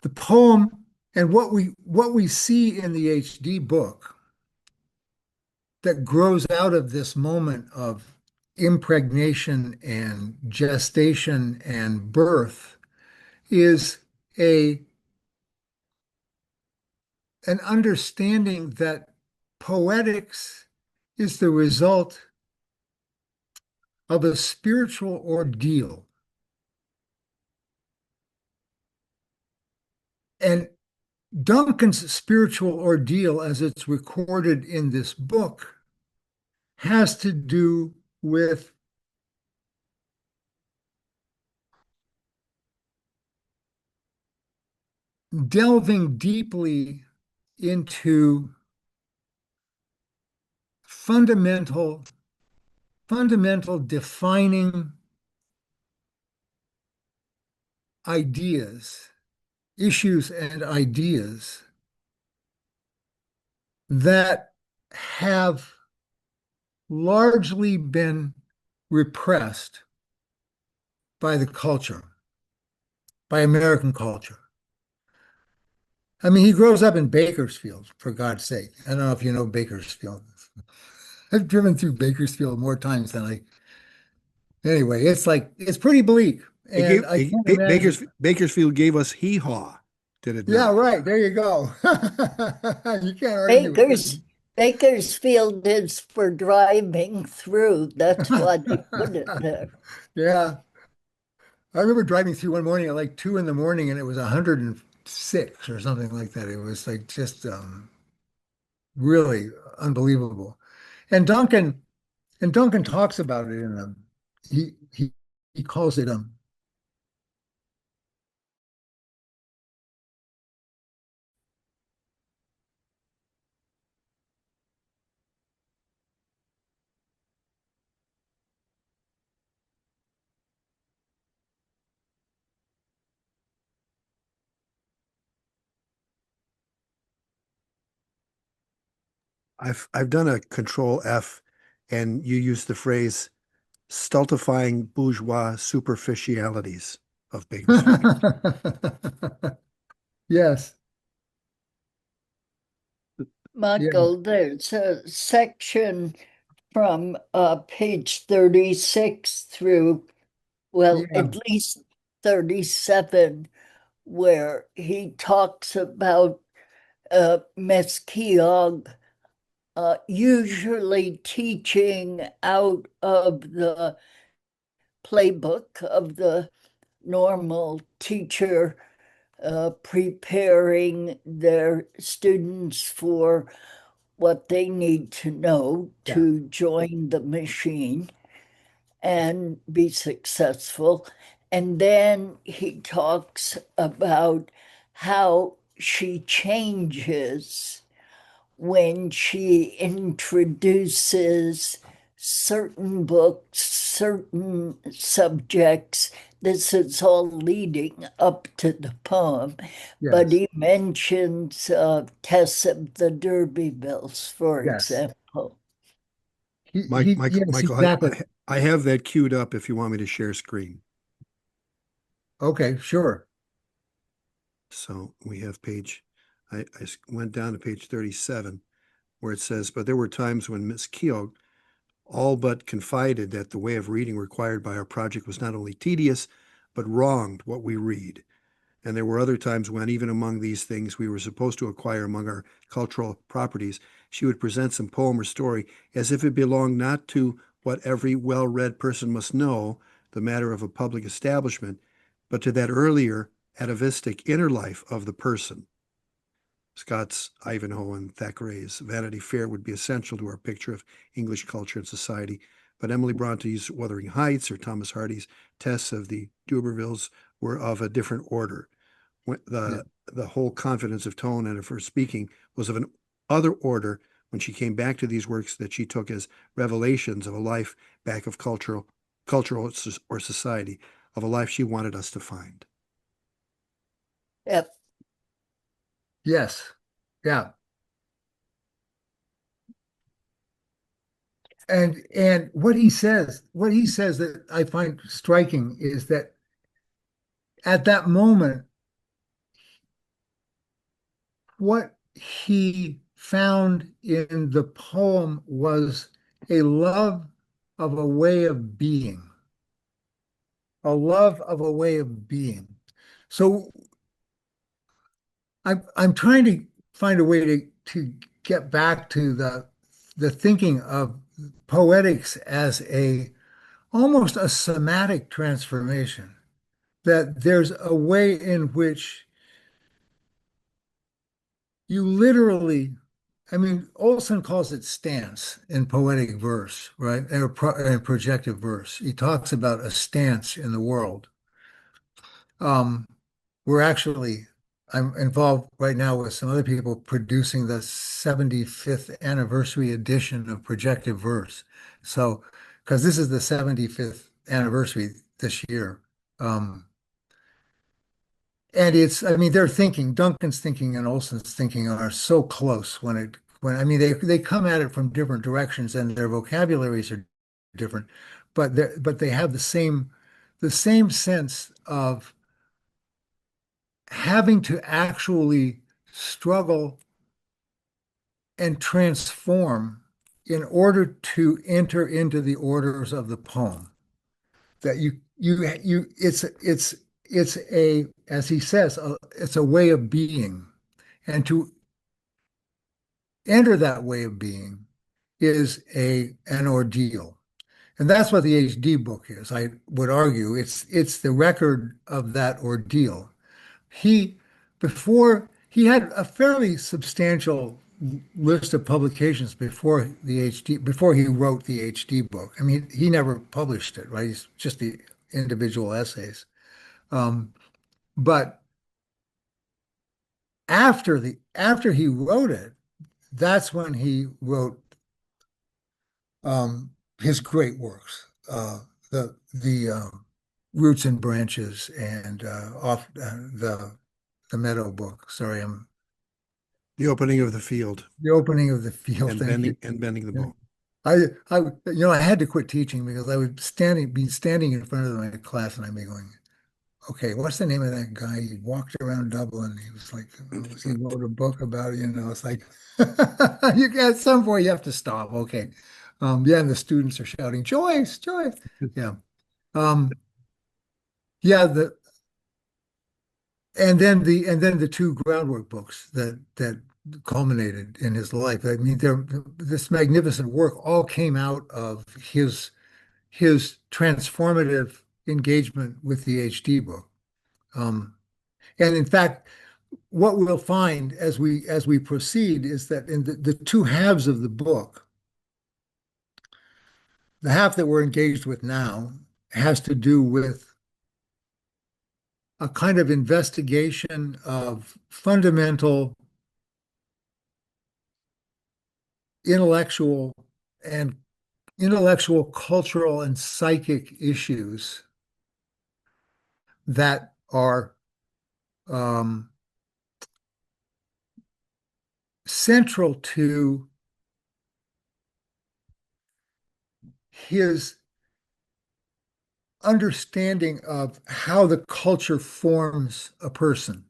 The poem and what we see in the HD book that grows out of this moment of impregnation and gestation and birth is an understanding that poetics is the result of a spiritual ordeal. And Duncan's spiritual ordeal, as it's recorded in this book, has to do with delving deeply into fundamental defining ideas, issues and ideas that have largely been repressed by the culture, by American culture. I mean, he grows up in Bakersfield, for God's sake. I don't know if you know Bakersfield. I've driven through Bakersfield more times than Anyway, it's pretty bleak, and I can't imagine. Bakersfield gave us hee haw, did it Yeah, not? right. There you go. You can't argue with Bakers that. Bakersfield is for driving through. That's why they put it there. Yeah. I remember driving through one morning at like 2 in the morning and it was 106 or something like that. It was like just really unbelievable. And Duncan talks about it in he calls it I've done a control F and you use the phrase stultifying bourgeois superficialities of Bakersfield. yes. Yeah. Michael, there's a section from page 36 through, well, Yeah. at least 37, where he talks about Mesquiog usually teaching out of the playbook of the normal teacher, preparing their students for what they need to know Yeah. to join the machine and be successful. And then he talks about how she changes when she introduces certain books, certain subjects. This is all leading up to the poem, but Yes. he mentions Tess of the D'Urbervilles, for Yes. example. Yes, Michael, exactly. I have that queued up if you want me to share screen. Okay, sure. So we have I went down to page 37 where it says, but there were times when Miss Keogh all but confided that the way of reading required by our project was not only tedious, but wronged what we read. And there were other times when, even among these things we were supposed to acquire among our cultural properties, she would present some poem or story as if it belonged not to what every well-read person must know, the matter of a public establishment, but to that earlier, atavistic inner life of the person. Scott's Ivanhoe and Thackeray's Vanity Fair would be essential to our picture of English culture and society, but Emily Bronte's Wuthering Heights or Thomas Hardy's Tess of the D'Urbervilles were of a different order. Yeah. The whole confidence of tone and of her speaking was of an other order when she came back to these works that she took as revelations of a life back of cultural or society, of a life she wanted us to find. Yep. Yes. Yeah. And what he says that I find striking is that at that moment, what he found in the poem was a love of a way of being, a love of a way of being. So I'm trying to find a way to get back to the thinking of poetics as a almost a somatic transformation, that there's a way in which you literally, I mean, Olson calls it stance in poetic verse, right? And projective verse. He talks about a stance in the world. Um, we're actually, I'm involved right now with some other people producing the 75th anniversary edition of projective verse. So, because this is the 75th anniversary this year. Um, And it's, I mean, they're thinking, Duncan's thinking and Olson's thinking are so close I mean, they come at it from different directions and their vocabularies are different, but they have the same sense of having to actually struggle and transform in order to enter into the orders of the poem. that it's a, as he says, it's a way of being, and to enter that way of being is an ordeal. And that's what the HD book is. I would argue it's the record of that ordeal. He before he had a fairly substantial list of publications before he wrote the HD book. I mean, he never published it, right? It's just the individual essays. But after he wrote it, that's when he wrote his great works, the Roots and Branches and off the Meadow book. Sorry, I'm The Opening of the Field the Opening of the Field. and Thank you. bending the Yeah. bow. I had to quit teaching because I would be standing in front of my class and I'd be going, okay, what's the name of that guy? He walked around Dublin. He was like, he wrote a book about, it's like, at some point you have to stop. Okay. Yeah, and the students are shouting, Joyce, Joyce. Yeah. Yeah, and then the two groundwork books that culminated in his life. I mean, this magnificent work all came out of his transformative engagement with the HD book. And in fact, what we'll find as we proceed is that in the two halves of the book, the half that we're engaged with now has to do with a kind of investigation of fundamental intellectual, cultural, and psychic issues that are central to his understanding of how the culture forms a person.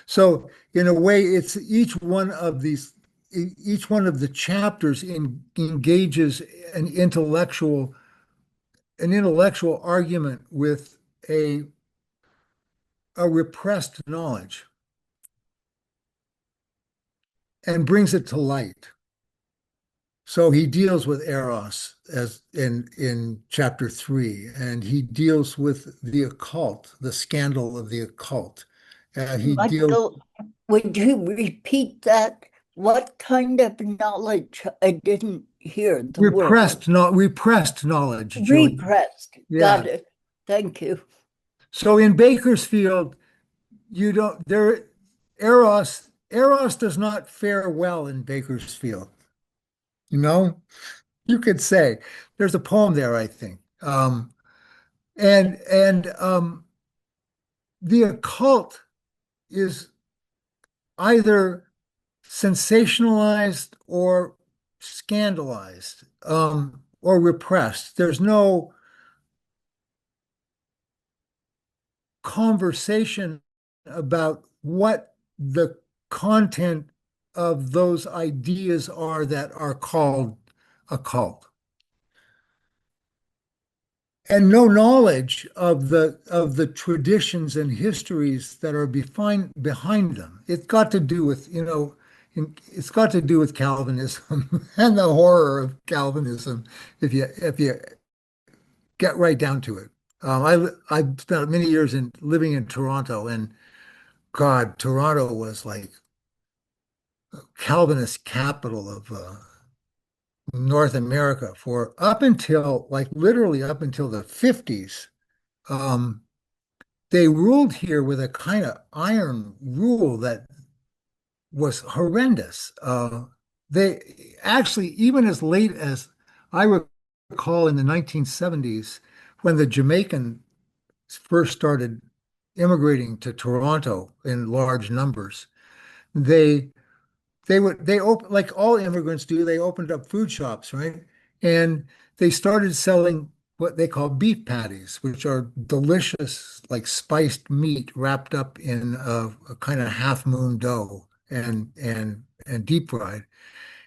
So in a way, it's each one of the chapters engages an intellectual argument with a repressed knowledge and brings it to light. So he deals with Eros as in chapter 3, and he deals with the occult, the scandal of the occult. Michael, would you repeat that? What kind of knowledge? I didn't hear the word. Repressed knowledge, Julie. Repressed. Yeah. Got it. Thank you. So in Bakersfield, Eros does not fare well in Bakersfield. You could say there's a poem there, I think. And the occult is either sensationalized or scandalized, or repressed. There's no conversation about what the content of those ideas are that are called occult. And no knowledge of the traditions and histories that are behind them. It's got to do with, it's got to do with Calvinism and the horror of Calvinism if you get right down to it. I spent many years living in Toronto, and God, Toronto was like Calvinist capital of North America for literally up until the 50s. They ruled here with a kind of iron rule that was horrendous. They actually, even as late as I recall in the 1970s, when the Jamaicans first started immigrating to Toronto in large numbers, they opened, like all immigrants do, they opened up food shops, right? And they started selling what they call beef patties, which are delicious, like spiced meat wrapped up in a kind of half moon dough and deep fried.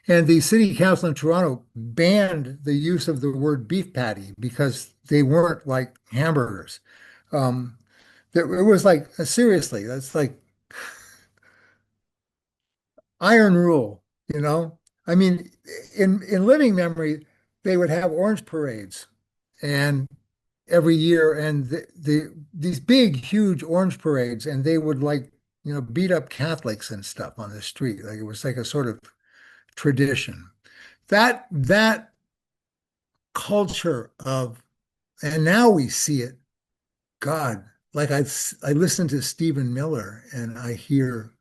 And the city council in Toronto banned the use of the word beef patty because they weren't like hamburgers. It was like, seriously, that's like iron rule, you know? I mean, in living memory, they would have orange parades and every year and these big, huge orange parades, and they would like, beat up Catholics and stuff on the street. Like it was like a sort of tradition. That culture of, and now we see it, God, like I listen to Stephen Miller and I hear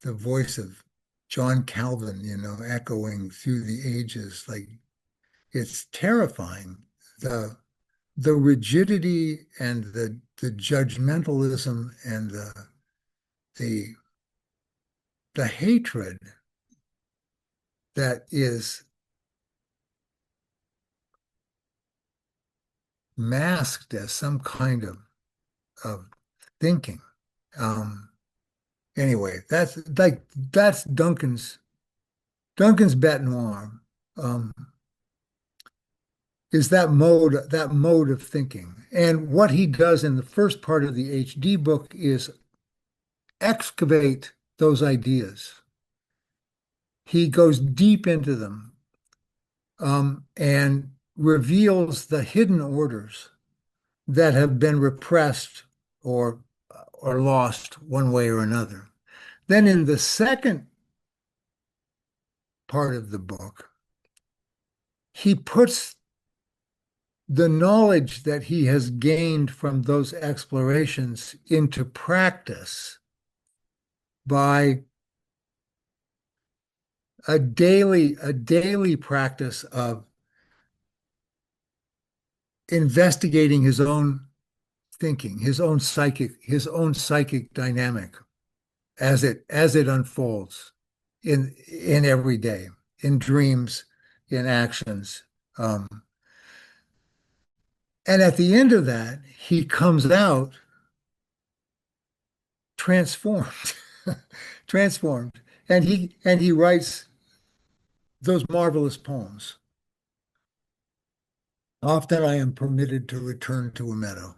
the voice of John Calvin, echoing through the ages. Like it's terrifying. The rigidity and the judgmentalism and the the hatred that is masked as some kind of thinking. Um, anyway, that's Duncan's bête noire. Um, is that mode of thinking. And what he does in the first part of the HD book is excavate those ideas. He goes deep into them, and reveals the hidden orders that have been repressed or lost one way or another. Then in the second part of the book, he puts the knowledge that he has gained from those explorations into practice by a daily practice of investigating his own thinking, his own psychic dynamic as it unfolds in every day, in dreams, in actions. And at the end of that, he comes out transformed, transformed, and he writes those marvelous poems. Often I am permitted to return to a meadow.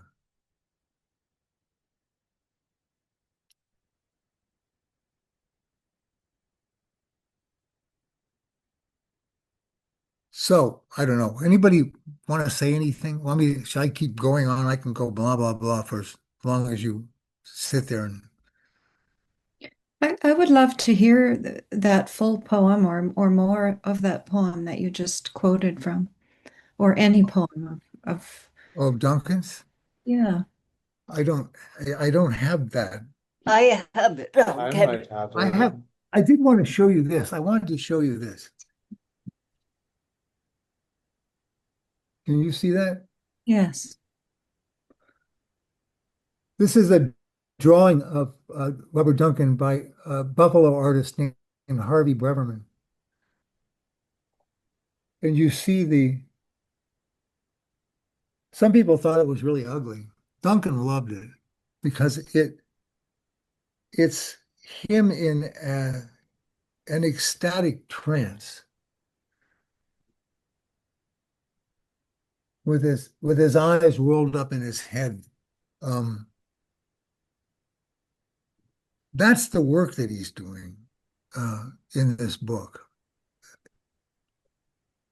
So I don't know. Anybody want to say anything? Should I keep going on? I can go blah, blah, blah for as long as you sit there and I would love to hear that full poem or more of that poem that you just quoted from, or any poem of oh, Duncan's. yeah. I don't I don't have that. I have it. I Okay. might have I it. have I did want to show you this. I wanted to show you this. Can you see that? Yes. This is a drawing of Robert Duncan by a Buffalo artist named Harvey Breverman. And you see some people thought it was really ugly. Duncan loved it because it's him in an ecstatic trance with his eyes rolled up in his head. That's the work that he's doing in this book.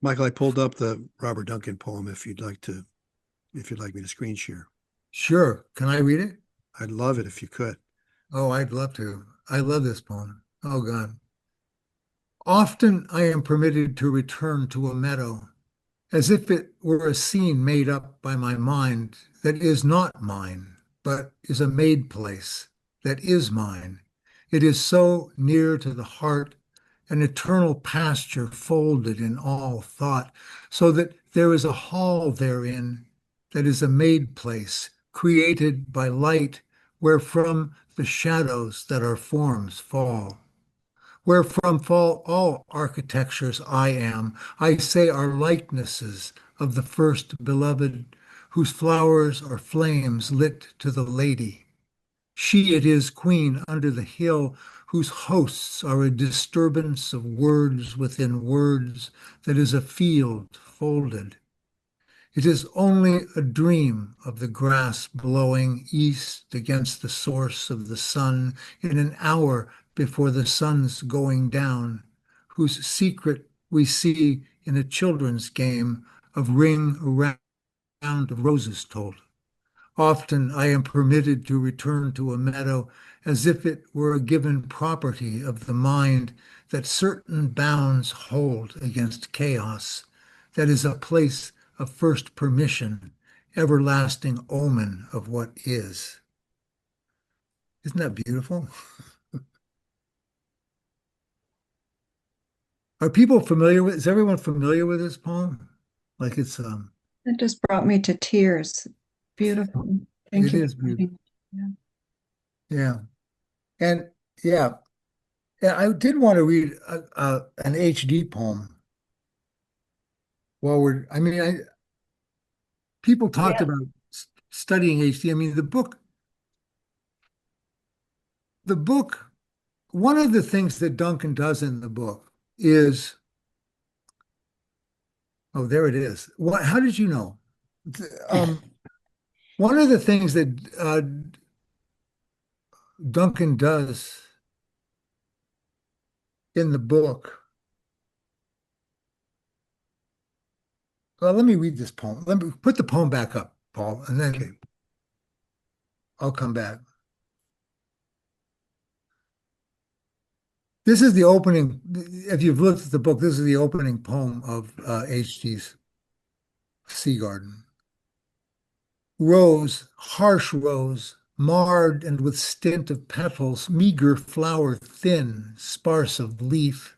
Michael, I pulled up the Robert Duncan poem if you'd like me to screen share. Sure. Can I read it? I'd love it if you could. Oh, I'd love to. I love this poem. Oh, God. Often I am permitted to return to a meadow, as if it were a scene made up by my mind that is not mine, but is a made place that is mine. It is so near to the heart, an eternal pasture folded in all thought, so that there is a hall therein that is a made place, created by light, wherefrom the shadows that are forms fall. Wherefrom fall all architectures I say are likenesses of the first beloved, whose flowers are flames lit to the lady. She it is, queen under the hill, whose hosts are a disturbance of words within words, that is a field folded. It is only a dream of the grass blowing east against the source of the sun in an hour before the sun's going down, whose secret we see in a children's game of ring around of roses told. Often I am permitted to return to a meadow as if it were a given property of the mind that certain bounds hold against chaos, that is a place of first permission, everlasting omen of what is. Isn't that beautiful? Are people familiar with, is everyone familiar with this poem? Like it's It just brought me to tears. Beautiful. Thank it you is for beautiful. reading. Yeah. Yeah. And yeah, yeah, I did want to read an HD poem while we're, I mean, people talked Yeah. about studying HD. I mean, the book, one of the things that Duncan does in the book is, oh, there it is. What, how did you know? Um, one of the things that Duncan does in the book, well, let me read this poem. Let me put the poem back up, Paul, and then Okay. I'll come back. This is the opening. If you've looked at the book, this is the opening poem of H.G.'s Sea Garden. Rose, harsh rose, marred and with stint of petals, meager flower, thin, sparse of leaf,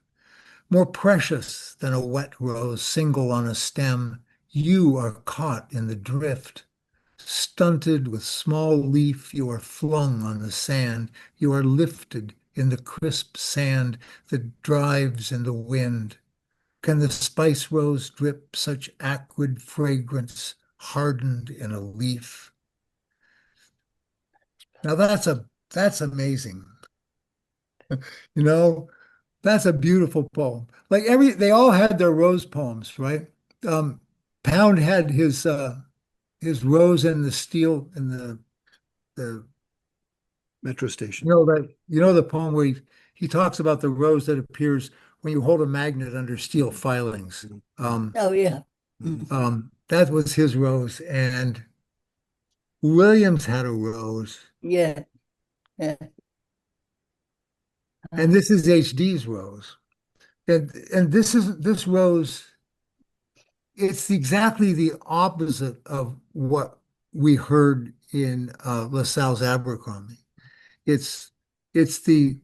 more precious than a wet rose, single on a stem, you are caught in the drift. Stunted with small leaf, you are flung on the sand, you are lifted in the crisp sand that drives in the wind. Can the spice rose drip such acrid fragrance hardened in a leaf? Now that's amazing. You know, that's a beautiful poem. Like they all had their rose poems, right? Um, Pound had his rose in the steel in the Metro station. you know the poem where he talks about the rose that appears when you hold a magnet under steel filings. Oh, yeah. That was his rose, and Williams had a rose, Yeah. Yeah. and this is HD's rose. And this rose, it's exactly the opposite of what we heard in LaSalle's Abercrombie. It's it's the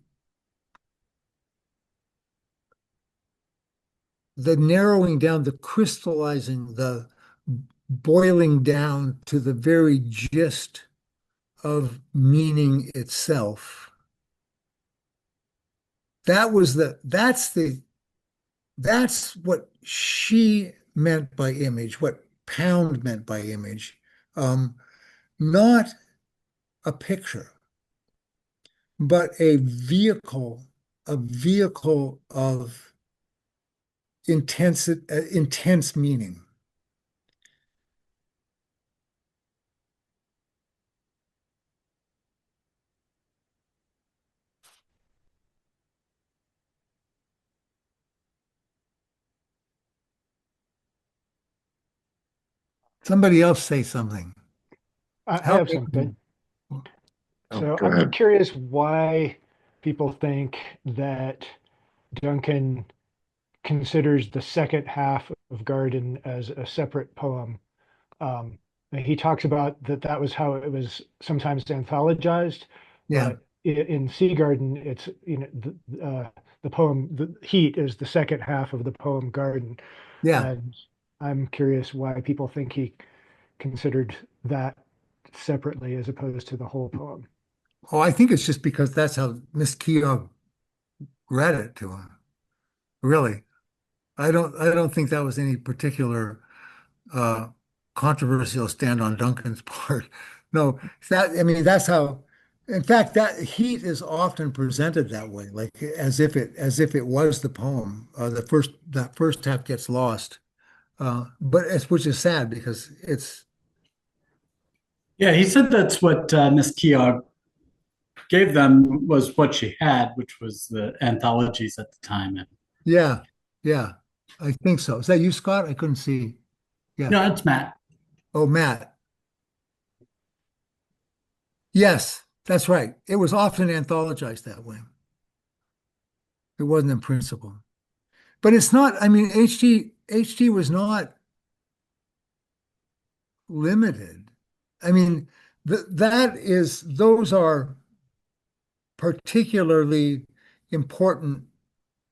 narrowing down, the crystallizing, the boiling down to the very gist of meaning itself. That's what she meant by image, what Pound meant by image. Not a picture, but a vehicle of intense meaning. Somebody else say something. I Help have me. something. So Go I'm ahead. curious why people think that Duncan considers the second half of Garden as a separate poem. Um, he talks about that was how it was sometimes anthologized, Yeah, but in Sea Garden, it's the poem the Heat is the second half of the poem Garden, yeah. and I'm curious why people think he considered that separately as opposed to the whole poem. Oh, I think it's just because that's how Miss Keogh read it to him. Really. I don't think that was any particular uh controversial stand on Duncan's part. No, I mean that's how In fact, that heat is often presented that way, like as if it was the poem. That first half gets lost, but which is sad because it's Yeah, he said that's what Miss Keogh gave them was what she had, which was the anthologies at the time. And yeah, yeah, I think so. Is that you, Scott? I couldn't see. Yeah. no, it's Matt. Oh, Matt. Yes, that's right. It was often anthologized that way. It wasn't in principle. But it's not, I mean, HD was not limited. I mean, those are particularly important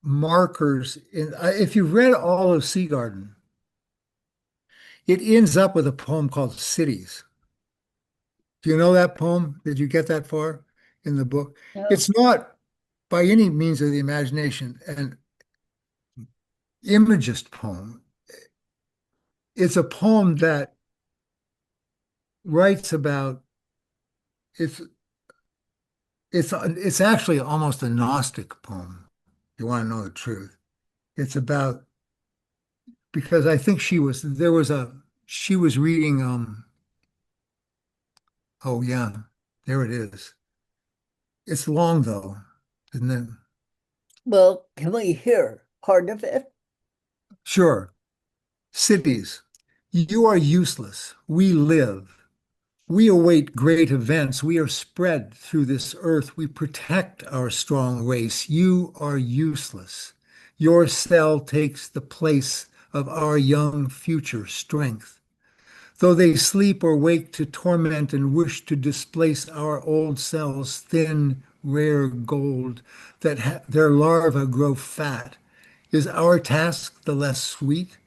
markers in if you read all of Sea Garden, it ends up with a poem called Cities. Do you know that poem? Did you get that far in the book? No. It's not by any means of the imagination an imagist poem. It's a poem that writes about it's it's actually almost a Gnostic poem. If you want to know the truth. It's about because I think she was reading oh yeah, there it is. It's long though, isn't it? Well, can we hear part of it? Sure. Cities, you are useless. We live. We await great events. We are spread through this earth. We protect our strong race. You are useless. Your cell takes the place of our young future strength. Though they sleep or wake to torment and wish to displace our old cells, thin, rare gold, that their larvae grow fat, is our task the less sweet?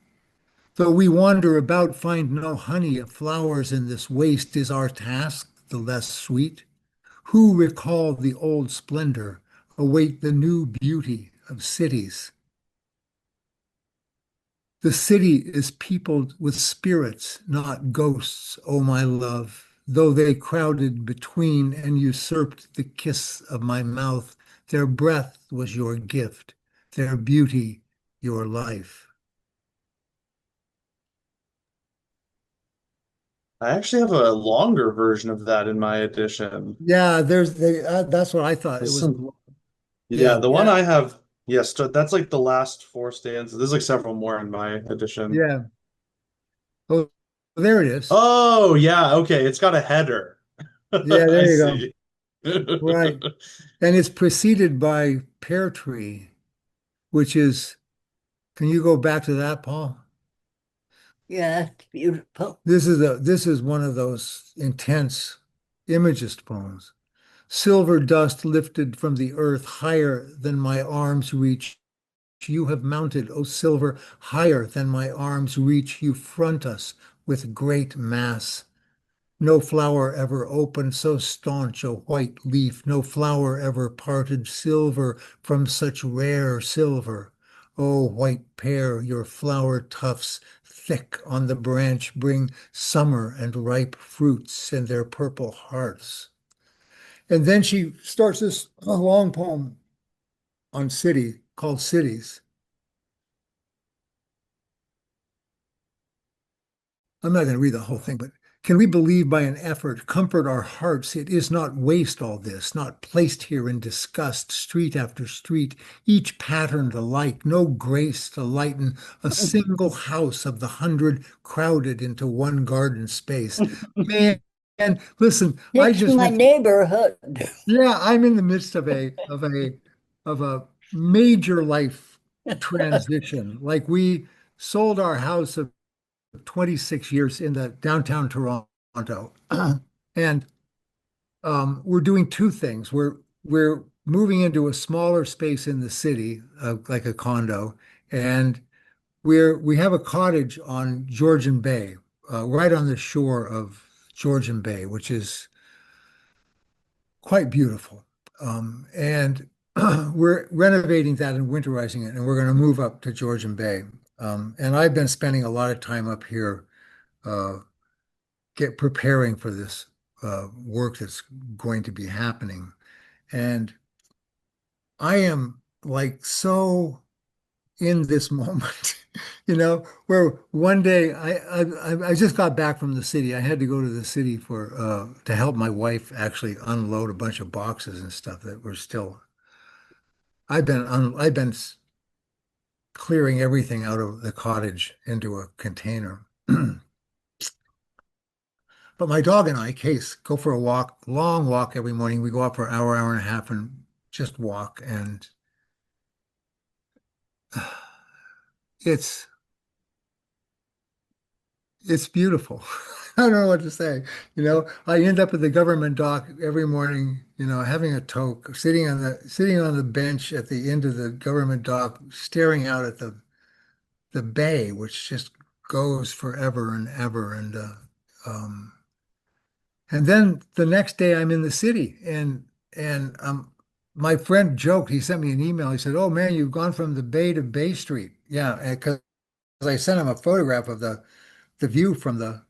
Though we wander about, find no honey of flowers in this waste, is our task the less sweet? Who recall the old splendor, await the new beauty of cities? The city is peopled with spirits, not ghosts, O my love. Though they crowded between and usurped the kiss of my mouth, their breath was your gift, their beauty your life. I actually have a longer version of that in my edition. Yeah, that's what I thought. It There's was, some, yeah, yeah, the one I have, yes, that's like the last four stanzas. There's like several more in my edition. yeah. Oh, there it is. Oh, yeah, okay, it's got a header. Yeah, I there you go. see. Right. And it's preceded by Pear Tree, which is, can you go back to that, Paul? Yeah, it's beautiful. This is one of those intense imagist poems. Silver dust lifted from the earth higher than my arms reach. You have mounted, O silver, higher than my arms reach. You front us with great mass. No flower ever opened so staunch a white leaf, no flower ever parted silver from such rare silver. O white pear, your flower tufts thick on the branch bring summer and ripe fruits in their purple hearts. And then she starts this long poem on city called Cities. I'm not going to read the whole thing, but can we believe by an effort, comfort our hearts? It is not waste all this, not placed here in disgust, street after street, each patterned alike, no grace to lighten a single house of the hundred crowded into one garden space. Man, and listen, I It's just my went, neighborhood. yeah, I'm in the midst of a major life transition. Like we sold our house of 26 years in the downtown Toronto. And we're doing two things. We're moving into a smaller space in the city, like a condo, and we have a cottage on Georgian Bay, right on the shore of Georgian Bay, which is quite beautiful. And we're renovating that and winterizing it, and we're going to move up to Georgian Bay. And I've been spending a lot of time up here, get preparing for this work that's going to be happening. And I am like so in this moment, where one day I just got back from the city. I had to go to the city for to help my wife actually unload a bunch of boxes and stuff that were still. I've been clearing everything out of the cottage into a container. But my dog and I, Case, go for a walk, long walk every morning. We go out for an hour, hour and a half, and just walk. And it's it's beautiful. I don't know what to say. I end up at the government dock every morning, having a toke, sitting on the bench at the end of the government dock, staring out at the bay, which just goes forever and ever. Um, and then the next day I'm in the city, and my friend joked. He sent me an email. He said, "Oh man, you've gone from the Bay to Bay Street." Yeah, because I sent him a photograph of the view from the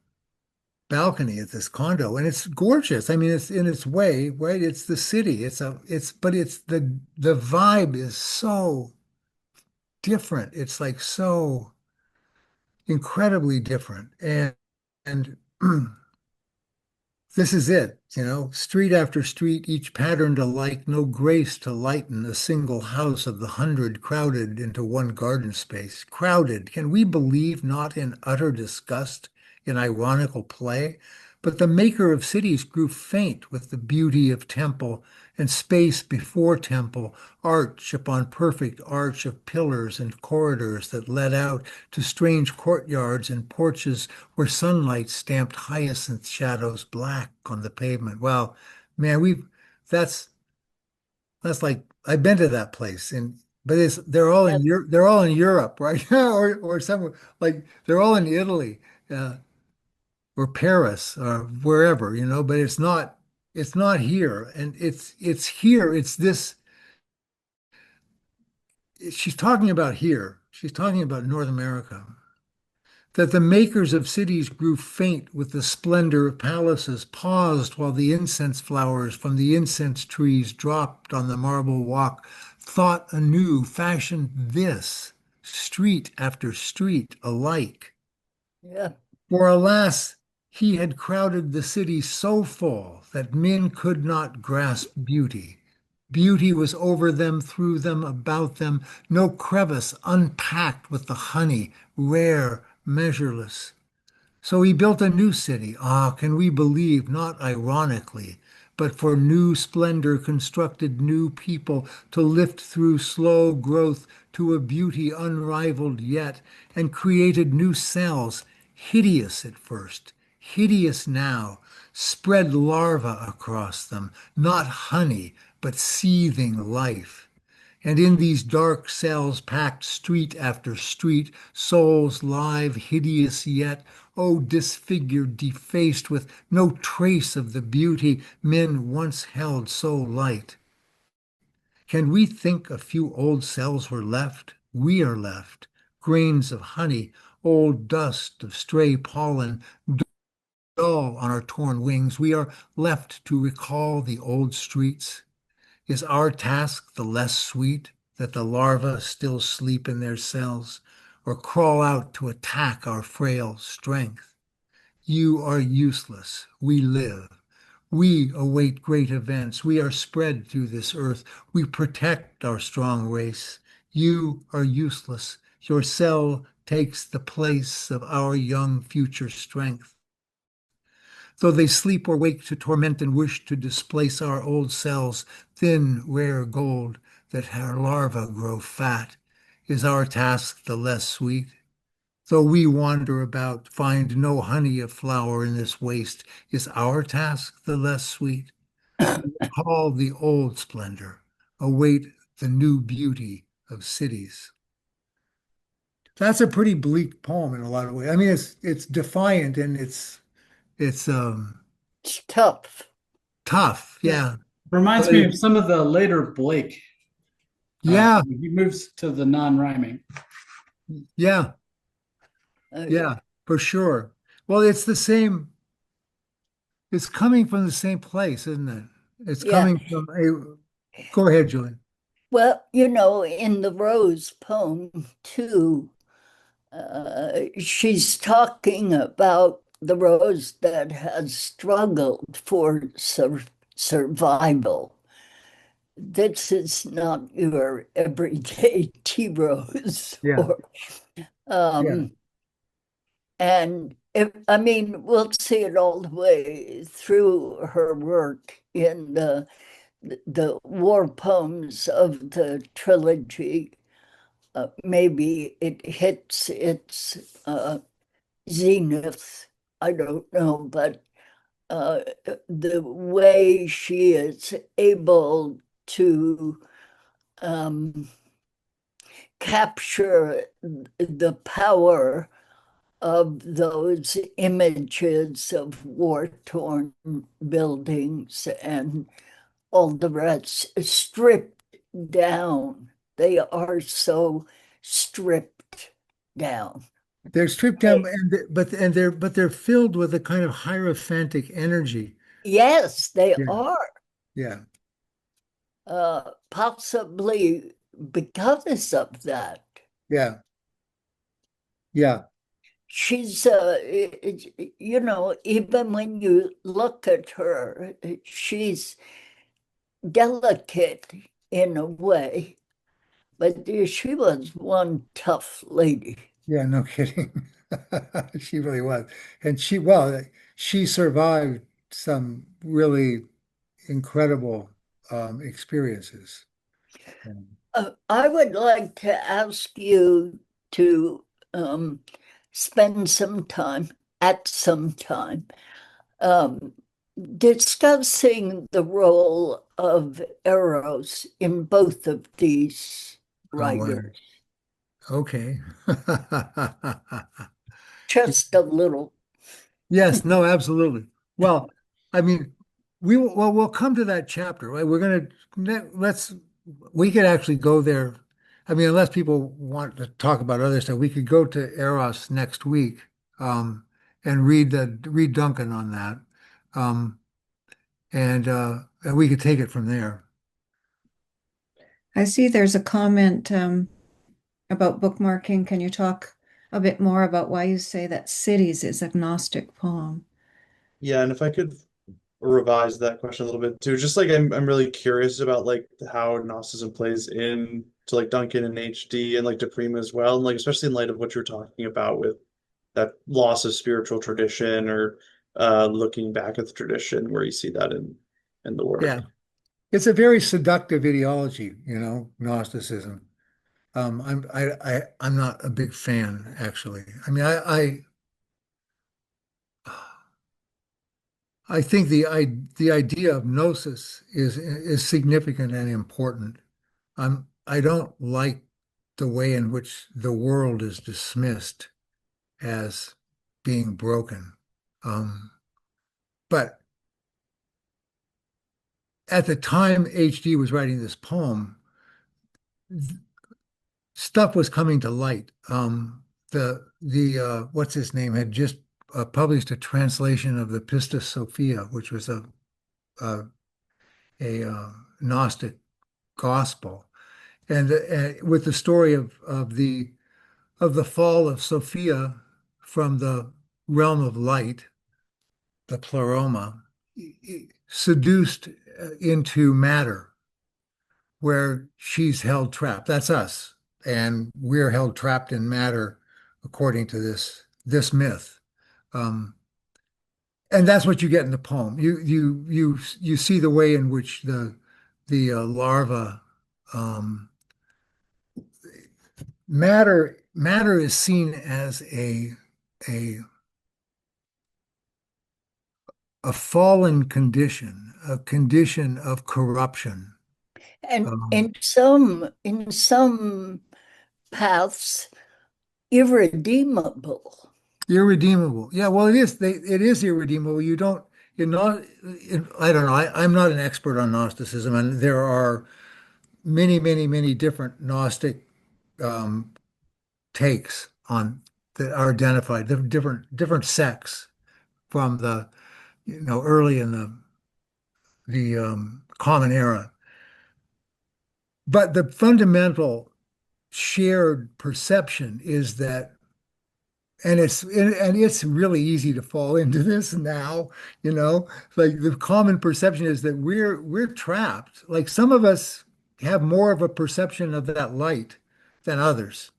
balcony at this condo, and it's gorgeous. I mean, it's in its way, right? It's the city. But it's the vibe is so different. It's like so incredibly different, and this is it, street after street, each patterned alike, no grace to lighten a single house of the hundred crowded into one garden space. Crowded, can we believe not in utter disgust, in ironical play? But the maker of cities grew faint with the beauty of temple and space before temple, arch upon perfect arch of pillars and corridors that led out to strange courtyards and porches where sunlight stamped hyacinth shadows black on the pavement. Well, man, that's that's like I've been to that place, but they're all in Europe, right? or somewhere like they're all in Italy, or Paris or wherever, but it's not here. And it's here. It's this she's talking about here. She's talking about North America. That the makers of cities grew faint with the splendor of palaces, paused while the incense flowers from the incense trees dropped on the marble walk, thought anew, fashioned this, street after street alike. Yeah. For alas, he had crowded the city so full that men could not grasp beauty. Beauty was over them, through them, about them, no crevice unpacked with the honey, rare, measureless. So he built a new city. Ah, can we believe, not ironically, but for new splendor constructed new people to lift through slow growth to a beauty unrivaled yet, and created new cells, hideous at first, hideous now, spread larvae across them, not honey, but seething life. And in these dark cells, packed street after street, souls live, hideous yet, oh, disfigured, defaced, with no trace of the beauty men once held so light. Can we think a few old cells were left? We are left, grains of honey, old dust of stray pollen, dull on our torn wings. We are left to recall the old streets. Is our task the less sweet that the larvae still sleep in their cells or crawl out to attack our frail strength? You are useless. We live. We await great events. We are spread through this earth. We protect our strong race. You are useless. Your cell takes the place of our young future strength. Though they sleep or wake to torment and wish to displace our old cells, thin, rare gold, that our larvae grow fat, is our task the less sweet? Though we wander about, find no honey of flower in this waste, is our task the less sweet? Call the old splendor, await the new beauty of cities. That's a pretty bleak poem in a lot of ways. I mean, it's defiant and it's It's tough. tough, yeah. Reminds But me of some of the later Blake. Yeah, He moves to the non-rhyming. yeah, Okay. yeah, for sure. Well, it's the same. it's coming from the same place, isn't it? It's Yeah. coming from a. Go ahead, Julian. Well, in the Rose poem too, she's talking about the rose that has struggled for survival. This is not your everyday tea rose, Yeah, or yeah. and I mean, we'll see it all the way through her work in the war poems of the trilogy. Maybe it hits its zenith. I don't know, but the way she is able to um, capture the power of those images of war-torn buildings and all the rest stripped down. They are so stripped down. They're stripped down, but they're filled with a kind of hierophantic energy. Yes, they Yeah, are. yeah, Possibly because of that. yeah, yeah. She's, even when you look at her, she's delicate in a way, but she was one tough lady. Yeah, no kidding. She really was. And she survived some really incredible experiences. Um, I would like to ask you to um, spend some time, at some time, um, discussing the role of Eros in both of these oh, wow. writers. Okay. Just a little. Yes, no, absolutely. Well, I mean, we'll come to that chapter, right? We could actually go there. I mean, unless people want to talk about other stuff, we could go to Eros next week, um, and read Duncan on that. Um, and we could take it from there. I see there's a comment about bookmarking. Can you talk a bit more about why you say that Cities is a Gnostic poem? Yeah, and if I could revise that question a little bit too, just like I'm really curious about like how Gnosticism plays in to like Duncan and HD and like to Prima as well, and like especially in light of what you're talking about with that loss of spiritual tradition or looking back at the tradition where you see that in the work. Yeah, it's a very seductive ideology, Gnosticism. I'm not a big fan, actually. I mean, I think the idea of gnosis is significant and important. I don't like the way in which the world is dismissed as being broken. But at the time HD was writing this poem, stuff was coming to light. The what's his name had just published a translation of the Pistis Sophia, which was a, a Gnostic gospel, and with the story of the fall of Sophia from the realm of light, the pleroma, seduced into matter, where she's held trapped. That's us, and we're held trapped in matter, according to this myth. Um, and that's what you get in the poem. You see the way in which the larva, um, matter is seen as a a fallen condition, a condition of corruption. And Um, in some paths, irredeemable. Irredeemable. Yeah, well, it is irredeemable. You're not, I don't know. I'm not an expert on Gnosticism, and there are many, many, many different Gnostic um, takes on that are identified, different sects from early in the Common Era. But the fundamental shared perception is that, and it's really easy to fall into this now, like the common perception is that we're trapped. Like some of us have more of a perception of that light than others.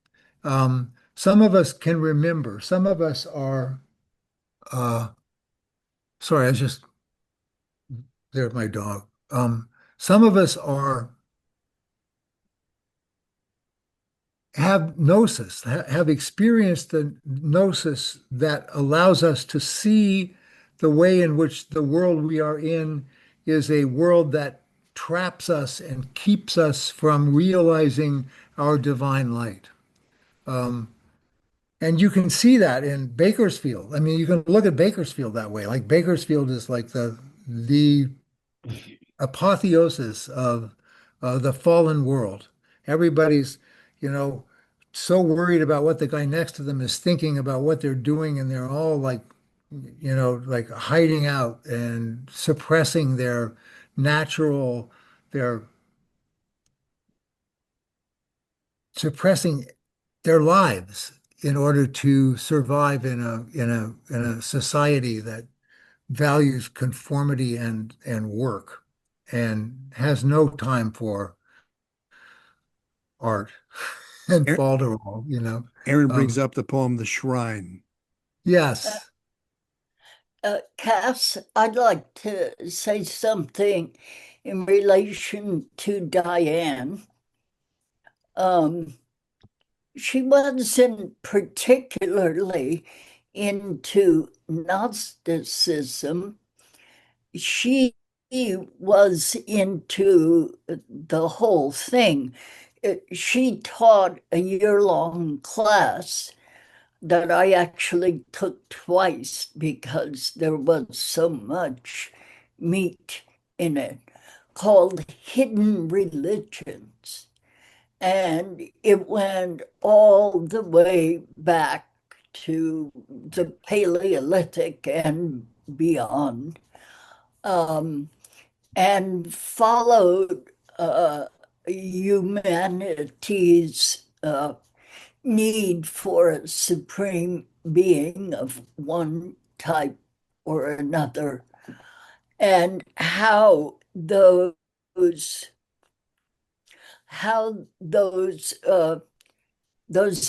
Some of us can remember. Some of us are, sorry, I was just there's my dog. Some of us are have gnosis, have experienced the gnosis that allows us to see the way in which the world we are in is a world that traps us and keeps us from realizing our divine light. And you can see that in Bakersfield. I mean, you can look at Bakersfield that way. Like Bakersfield is like the apotheosis of the fallen world. Everybody's, you know, so worried about what the guy next to them is thinking about what they're doing, and they're all like, like hiding out and suppressing natural, their suppressing their lives in order to survive in a society that values conformity and work and has no time for art and Aaron, falderall. Aaron brings Um, up the poem The Shrine. yes. Cass, I'd like to say something in relation to Diane. She wasn't particularly into Gnosticism. She was into the whole thing. She taught a year-long class that I actually took twice because there was so much meat in it, called Hidden Religions. And it went all the way back to the Paleolithic and beyond, and followed humanity's need for a supreme being of one type or another, and how those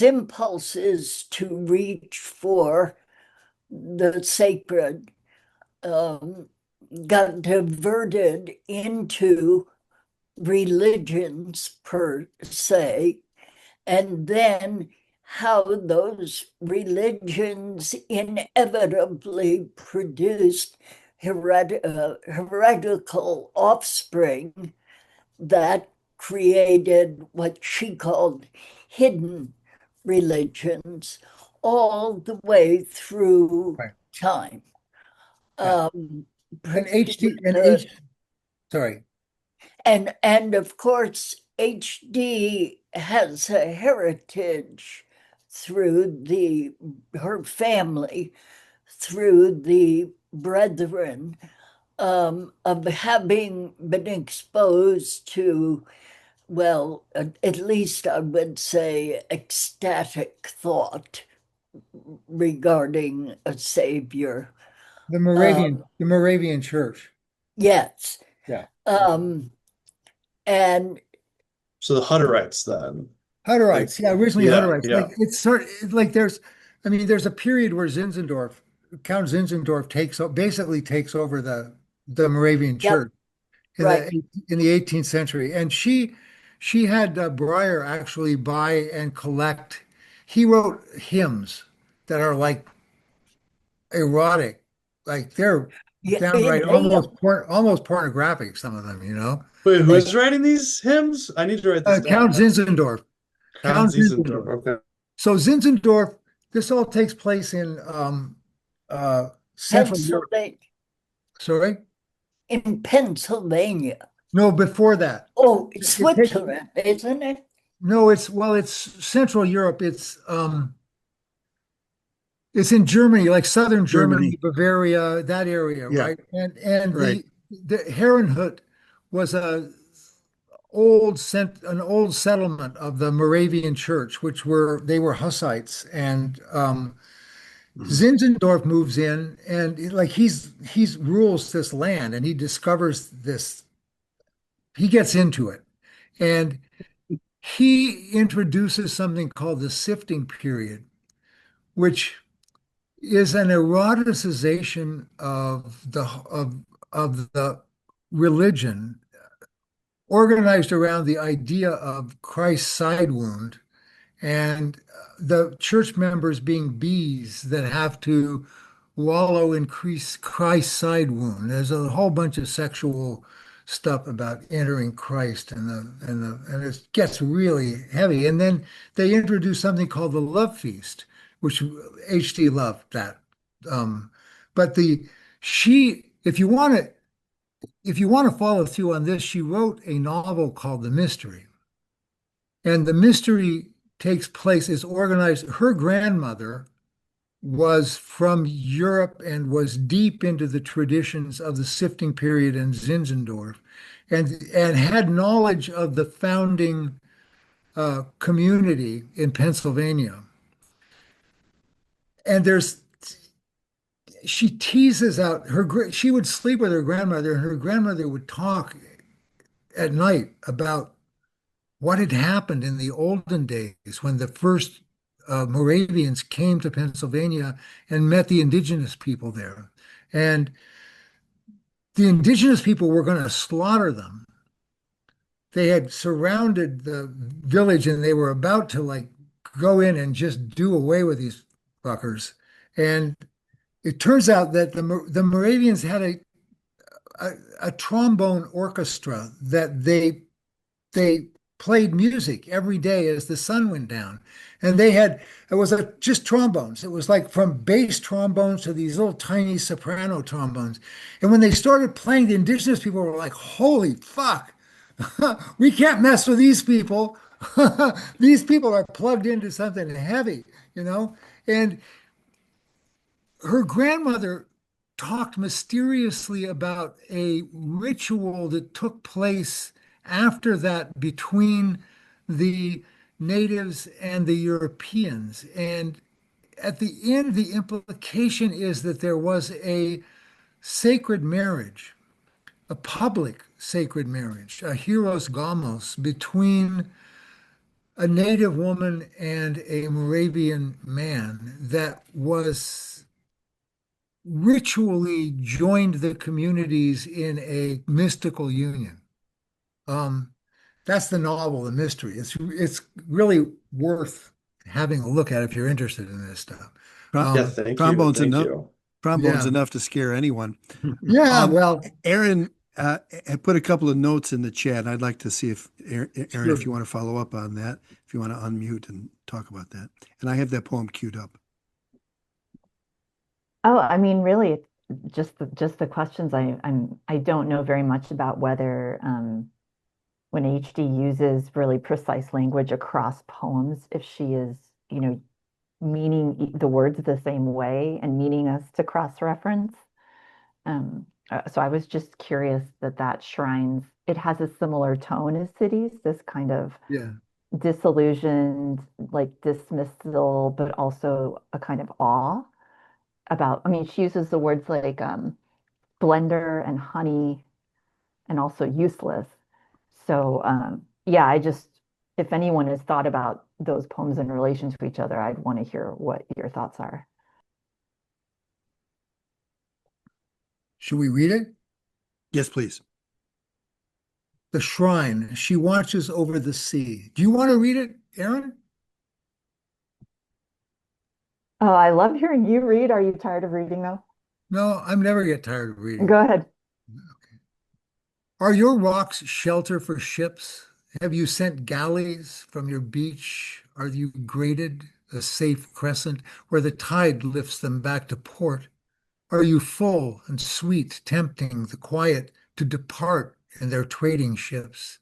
impulses to reach for the sacred got diverted into religions per se, and then how those religions inevitably produced heretical offspring that created what she called hidden religions all the way through Right. time. Yeah. Um, And HD and uh, H sorry. and of course, HD has a heritage through her family, through the brethren, of having been exposed to, well, at least I would say, ecstatic thought regarding a savior. The Moravian Church. Yes. Yeah. And So the Hutterites then. Like, Hutterites, yeah, originally yeah, Hutterites. yeah. Like like there's a period where Count Zinzendorf basically takes over the Moravian yep, Church in right. the 18th century, and she had Breyer actually buy and collect. He wrote hymns that are like erotic, like they're Yeah, downright they almost pornographic. Some of them, Wait, like who's writing these hymns? I need to write this Count down. Zinzendorf. Count Count Zinzendorf. Zinzendorf. Okay. So Zinzendorf, this all takes place in Central Europe. Pennsylvania, Sorry? in Pennsylvania. No, before that. Oh, It takes Switzerland, isn't it? no, it's Central Europe. It's It's in Germany, like southern Germany, Germany. Bavaria, that area, Yeah, right? And right. the Herrenhut was an old settlement of the Moravian Church, which they were Hussites, and Mhm. Zinzendorf moves in, and like he's rules this land, and he discovers this. He gets into it, and he introduces something called the sifting period, which is an eroticization of the religion organized around the idea of Christ's side wound and the church members being bees that have to wallow in Christ's side wound. There's a whole bunch of sexual stuff about entering Christ and it gets really heavy. And then they introduce something called the love feast, which HD loved that. Um, but if you want to follow through on this, she wrote a novel called The Mystery. And the mystery takes place, is organized. Her grandmother was from Europe and was deep into the traditions of the sifting period in Zinzendorf and had knowledge of the founding community in Pennsylvania. And she teases out she would sleep with her grandmother, and her grandmother would talk at night about what had happened in the olden days when the first Moravians came to Pennsylvania and met the indigenous people there. And the indigenous people were going to slaughter them. They had surrounded the village and they were about to like go in and just do away with these fuckers. And it turns out that the Moravians had a trombone orchestra that they played music every day as the sun went down. And it was just trombones. It was like from bass trombones to these little tiny soprano trombones. And when they started playing, the indigenous people were like, holy fuck, we can't mess with these people. These people are plugged into something heavy, you know? And her grandmother talked mysteriously about a ritual that took place after that between the natives and the Europeans. And at the end, the implication is that there was a sacred marriage, a public sacred marriage, a hieros gamos between a native woman and a Moravian man that was ritually joined the communities in a mystical union. Um, that's the novel, The Mystery. It's really worth having a look at if you're interested in this stuff. Yeah, thank you. Trombone's Thank enough. you. Trombone's Yeah. enough to scare anyone. Yeah, well, Aaron had put a couple of notes in the chat. I'd like to see if Aaron, sure. if you want to follow up on that, if you want to unmute and talk about that. And I have that poem queued up. Oh, I mean, really, it's just the questions. I don't know very much about whether when HD uses really precise language across poems, if she is, meaning the words the same way and meaning us to cross-reference. So I was just curious that shrines, it has a similar tone as cities, this kind of Yeah. disillusioned, like dismissal, but also a kind of awe about, I mean, she uses the words like blender and honey and also useless. So yeah, if anyone has thought about those poems in relation to each other, I'd want to hear what your thoughts are. Should we read it? Yes, please. The Shrine. She watches over the sea. Do you want to read it, Aaron? Oh, I love hearing you read. Are you tired of reading though? No, I'm never get tired of reading. Go ahead. Are your rocks shelter for ships? Have you sent galleys from your beach? Are you graded a safe crescent where the tide lifts them back to port? Are you full and sweet, tempting the quiet to depart in their trading ships?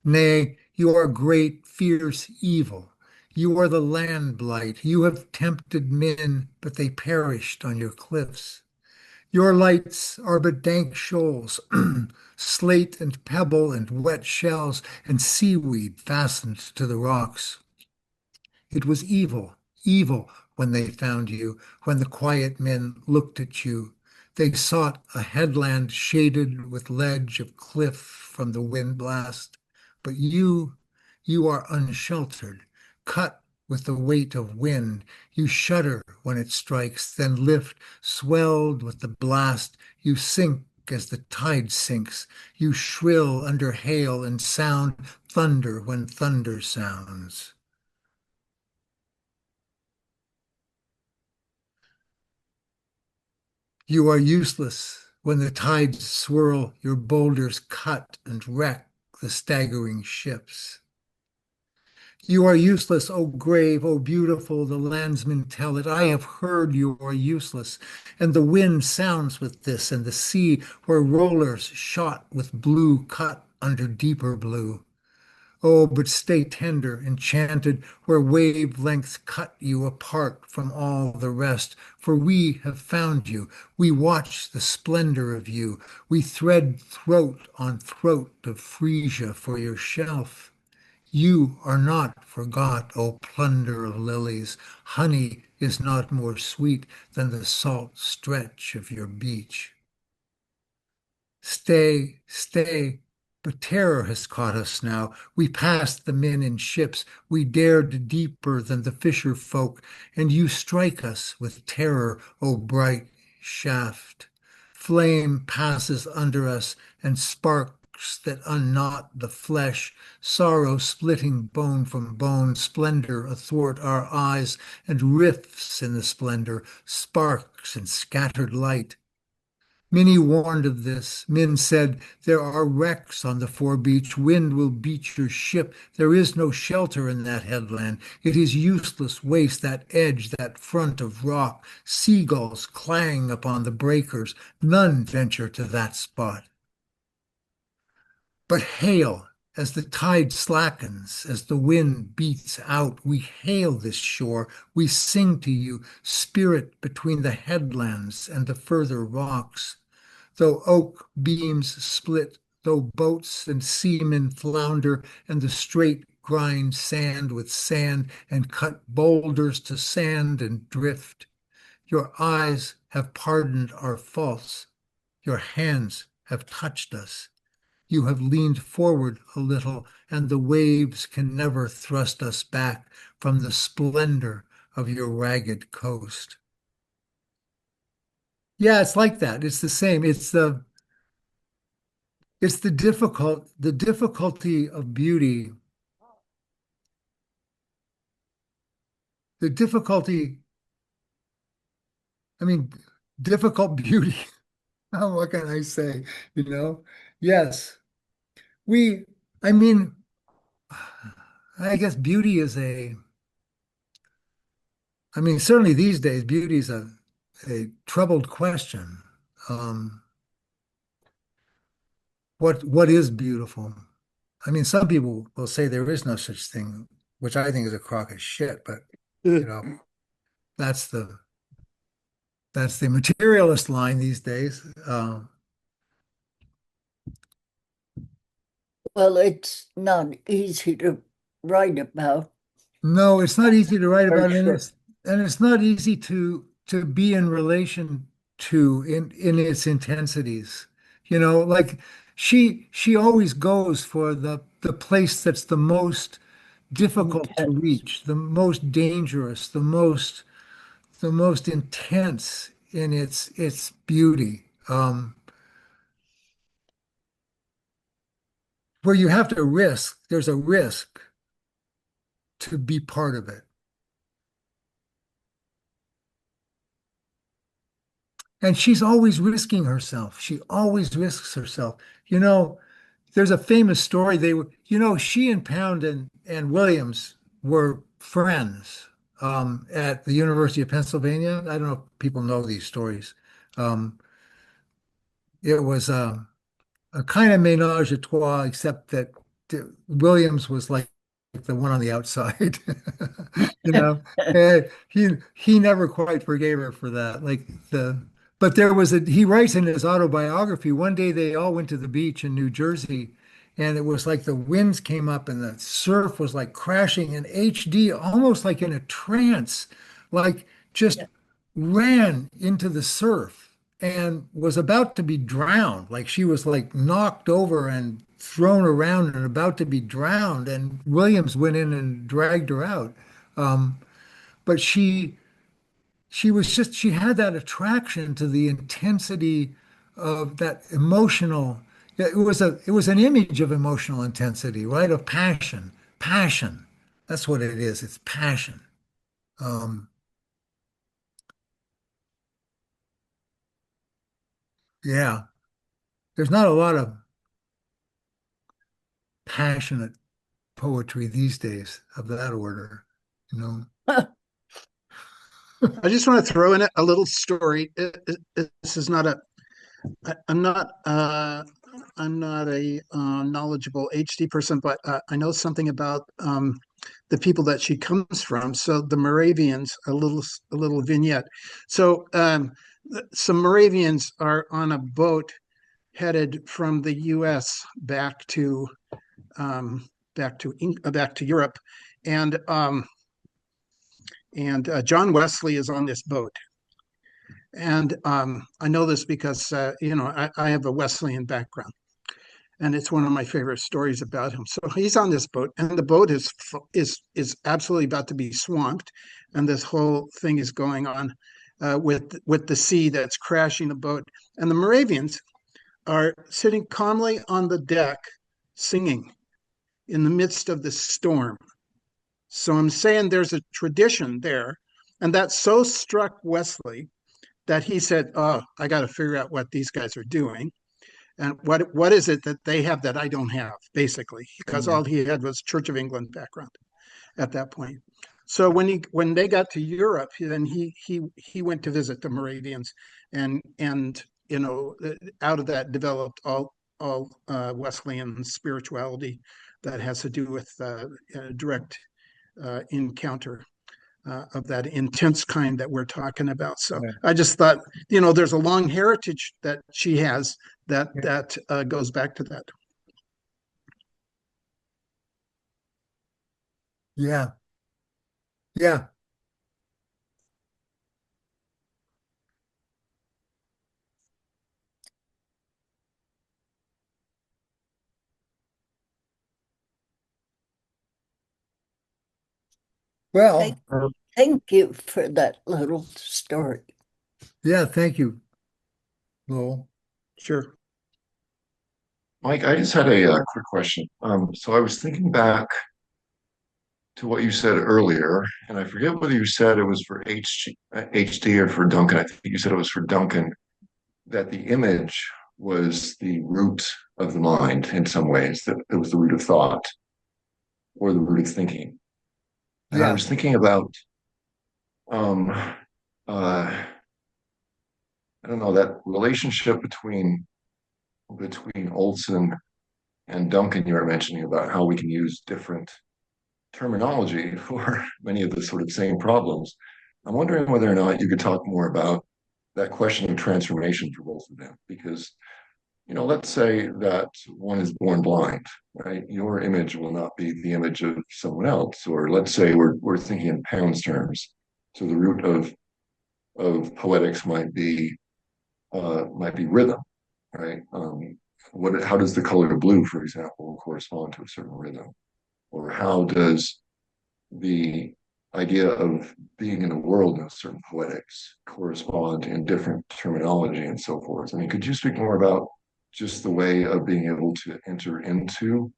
Nay, you are great, fierce evil. You are the land blight. You have tempted men, but they perished on your cliffs. Your lights are but dank shoals, slate and pebble and wet shells and seaweed fastened to the rocks. It was evil, evil when they found you, when the quiet men looked at you. They sought a headland shaded with ledge of cliff from the wind blast. But you are unsheltered, cut with the weight of wind. You shudder when it strikes, then lift, swelled with the blast. You sink as the tide sinks. You shrill under hail and sound thunder when thunder sounds. You are useless when the tides swirl, your boulders cut and wreck the staggering ships. You are useless, O grave, O beautiful, the landsmen tell it. I have heard you are useless, and the wind sounds with this, and the sea where rollers shot with blue cut under deeper blue. Oh, but stay tender, enchanted, where wavelengths cut you apart from all the rest. For we have found you. We watch the splendor of you. We thread throat on throat of Frisia for your shelf. You are not forgot, O plunder of lilies. Honey is not more sweet than the salt stretch of your beach. Stay, stay. But terror has caught us now. We passed the men in ships. We dared deeper than the fisher folk, and you strike us with terror, O bright shaft. Flame passes under us, and sparks that unknot the flesh, sorrow splitting bone from bone, splendor athwart our eyes, and rifts in the splendor, sparks and scattered light. Many warned of this. Men said, there are wrecks on the forebeach. Wind will beat your ship. There is no shelter in that headland. It is useless waste, that edge, that front of rock. Seagulls clang upon the breakers. None venture to that spot. But hail, as the tide slackens, as the wind beats out, we hail this shore. We sing to you, spirit between the headlands and the further rocks. Though oak beams split, though boats and seamen flounder, and the strait grind sand with sand, and cut boulders to sand and drift, your eyes have pardoned our faults. Your hands have touched us. You have leaned forward a little, and the waves can never thrust us back from the splendor of your ragged coast. Yeah, it's like that. It's the same. It's the difficulty of beauty, the difficulty, I mean, difficult beauty. Oh, what can I say? You know? Yes. We, I mean, I guess beauty is I mean, certainly these days, beauty is a troubled question. Um, what is beautiful? I mean, some people will say there is no such thing, which I think is a crock of shit, but you know, that's the materialist line these days. Well, it's not easy to write about, No, it's not easy to write for about, sure. and it's not easy to be in relation to in its intensities. You know, like she always goes for the place that's the most difficult to Intense. reach, the most dangerous, the most intense in its beauty. Where you have to risk, there's a risk to be part of it. And she's always risking herself. She always risks herself. You know, there's a famous story. She and Pound and Williams were friends at the University of Pennsylvania. I don't know if people know these stories. Um, it was a kind of ménage à trois, except that Williams was like the one on the outside, you know. And he never quite forgave her for that. But he writes in his autobiography, one day they all went to the beach in New Jersey, and it was like the winds came up and the surf was like crashing, and HD almost like in a trance, like just Yeah. ran into the surf and was about to be drowned. Like she was like knocked over and thrown around and about to be drowned. And Williams went in and dragged her out. But she had that attraction to the intensity of that emotional. Yeah, it was an image of emotional intensity, right? Of passion. Passion. That's what it is. It's passion. Um, yeah. There's not a lot of passionate poetry these days of that order, you know. I just want to throw in a little story. This is not a. I'm not. I'm not a knowledgeable HD person, but I know something about the people that she comes from. So the Moravians, a little vignette. So some Moravians are on a boat headed from the U.S. Back to Europe, and John Wesley is on this boat. And I know this because I have a Wesleyan background, and it's one of my favorite stories about him. So he's on this boat, and the boat is absolutely about to be swamped, and this whole thing is going on with the sea that's crashing the boat, and the Moravians are sitting calmly on the deck, singing in the midst of the storm. So I'm saying there's a tradition there, and that so struck Wesley that he said, "Oh, I got to figure out what these guys are doing, and what is it that they have that I don't have?" Basically, because all he had was Church of England background at that point. So when they got to Europe, then he went to visit the Moravians, and out of that developed all Wesleyan spirituality that has to do with direct encounter of that intense kind that we're talking about. So Yeah. I just thought, there's a long heritage that she has that goes back to that. Yeah. Yeah. Thank, Well, thank you for that little story. yeah, thank you, Lowell. Sure. Mike, I just had a quick question. So I was thinking back to what you said earlier, and I forget whether you said it was for HD or for Duncan. I think you said it was for Duncan, that the image was the root of the mind in some ways, that it was the root of thought or the root of thinking. And I Yeah. was thinking about, um, I don't know, that relationship between Olson and Duncan you were mentioning about how we can use different terminology for many of the sort of same problems. I'm wondering whether or not you could talk more about that question of transformation for both of them, because let's say that one is born blind, right? Your image will not be the image of someone else, or let's say we're thinking in pounds terms. So the root of poetics might be rhythm, right? How does the color blue, for example, correspond to a certain rhythm? Or how does the idea of being in a world of certain poetics correspond in different terminology and so forth? I mean, could you speak more about just the way of being able to enter into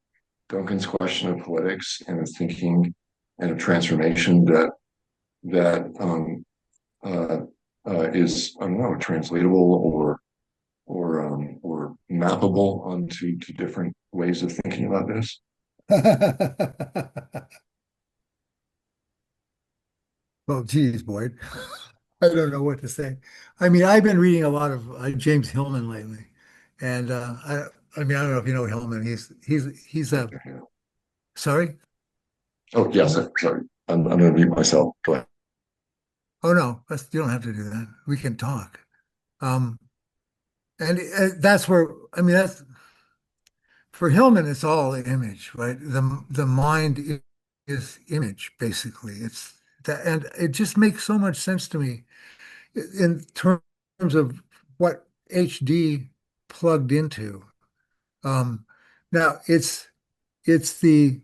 Duncan's question of poetics and of thinking and of transformation that is, I don't know, translatable or mappable onto to different ways of thinking about this? Well, geez, Boyd. I don't know what to say. I mean, I've been reading a lot of James Hillman lately, and I mean, I don't know if you know Hillman. He's a Yeah. sorry. Oh, yes, sorry. I'm going to mute myself. Go ahead. Oh no, you don't have to do that. We can talk. Um, and that's where, I mean, that's for Hillman, it's all image, right? The mind is image, basically. It's that, and it just makes so much sense to me in terms of what HD plugged into. Um, now it's the,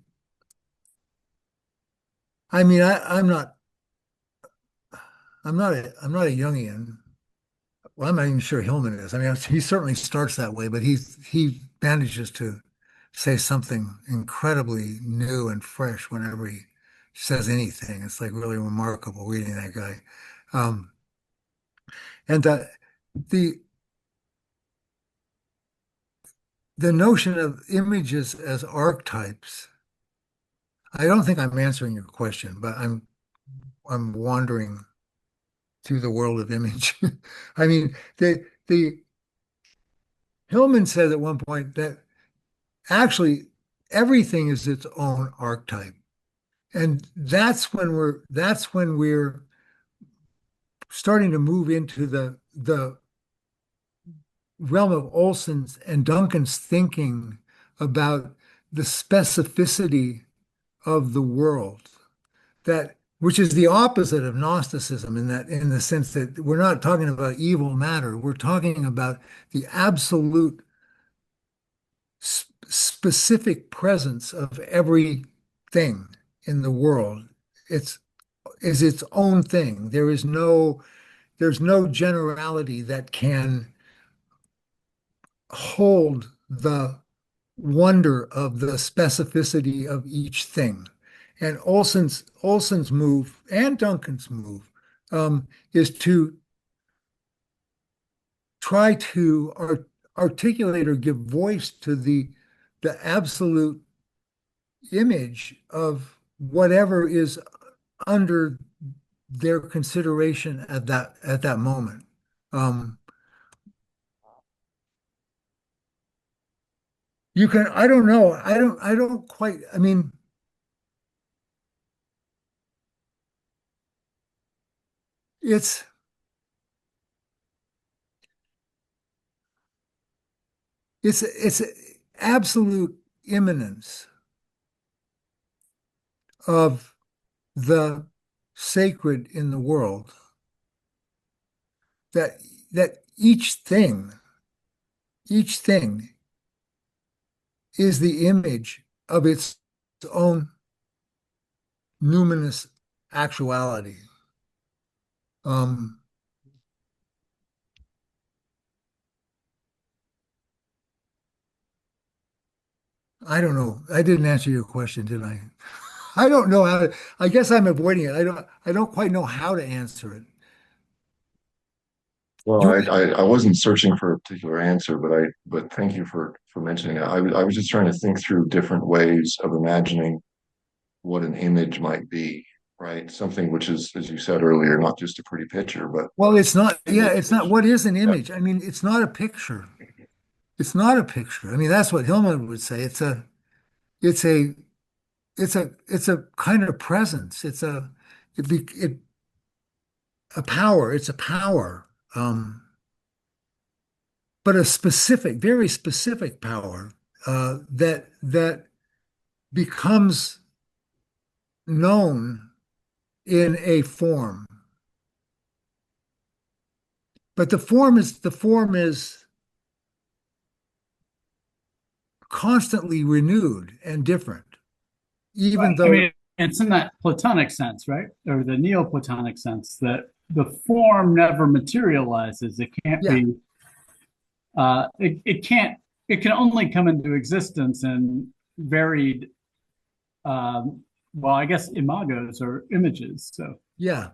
I mean, I'm not a Jungian. Well, I'm not even sure Hillman is. I mean, he certainly starts that way, but he manages to say something incredibly new and fresh whenever he says anything. It's like really remarkable reading that guy. Um, and the the notion of images as archetypes, I don't think I'm answering your question, but I'm wandering through the world of image. I mean, the Hillman said at one point that actually everything is its own archetype. And that's when we're starting to move into the realm of Olson's and Duncan's thinking about the specificity of the world, that which is the opposite of Gnosticism in that in the sense that we're not talking about evil matter, we're talking about the absolute specific presence of everything in the world. It's is its own thing. There's no generality that can hold the wonder of the specificity of each thing. And Olson's move and Duncan's move is to try to articulate or give voice to the absolute image of whatever is under their consideration at that moment. You can, I don't know, I don't quite, I mean, it's it's absolute immanence of the sacred in the world, that that each thing is the image of its own numinous actuality. Um, I don't know. I didn't answer your question, did I? I don't know how to, I guess I'm avoiding it. I don't quite know how to answer it. Well, You, I wasn't searching for a particular answer, but thank you for mentioning it. I was just trying to think through different ways of imagining what an image might be, right? Something which is, as you said earlier, not just a pretty picture, but well, it's not, yeah, image. it's not, what is an Yeah. image? I mean, it's not a picture. It's not a picture. I mean, that's what Hillman would say. It's a, it's a kind of presence. It, a power. It's a power. But a specific, very specific power, that becomes known in a form. But the form is constantly renewed and different, even Right. I though, mean, it's in that Platonic sense, right? Or the Neoplatonic sense that the form never materializes. It can't yeah, be, it can't, it can only come into existence in varied, well, I guess imagos or images. So yeah,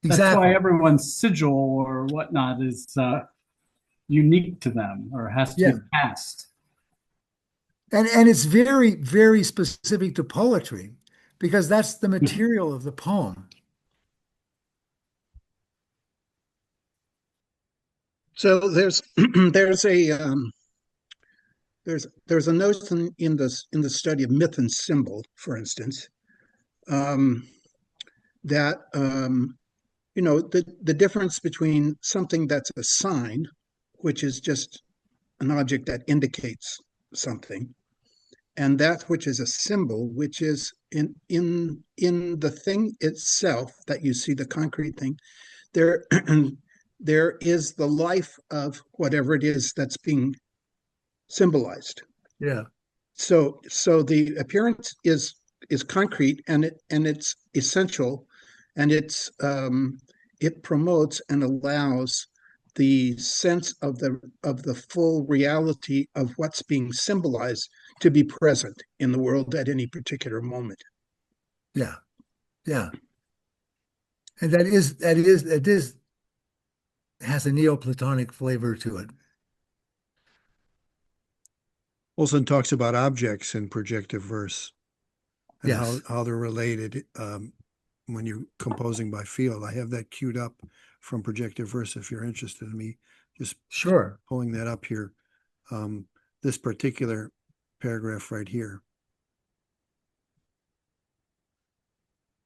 that's why exactly. everyone's sigil or whatnot is unique to them or has to Yeah. be passed. And it's very, very specific to poetry because that's the material of the poem. So there's a there's a notion in the study of myth and symbol, for instance, um, that the difference between something that's a sign, which is just an object that indicates something, and that which is a symbol, which is in the thing itself that you see, the concrete thing, there there is the life of whatever it is that's being symbolized. Yeah. So the appearance is concrete, and it's essential, and it promotes and allows the sense of the full reality of what's being symbolized to be present in the world at any particular moment. Yeah. Yeah. And it is has a Neoplatonic flavor to it. Olson talks about objects in projective verse and Yes. how they're related when you're composing by field. I have that queued up from projective verse if you're interested in me just Sure. pulling that up here. This particular paragraph right here.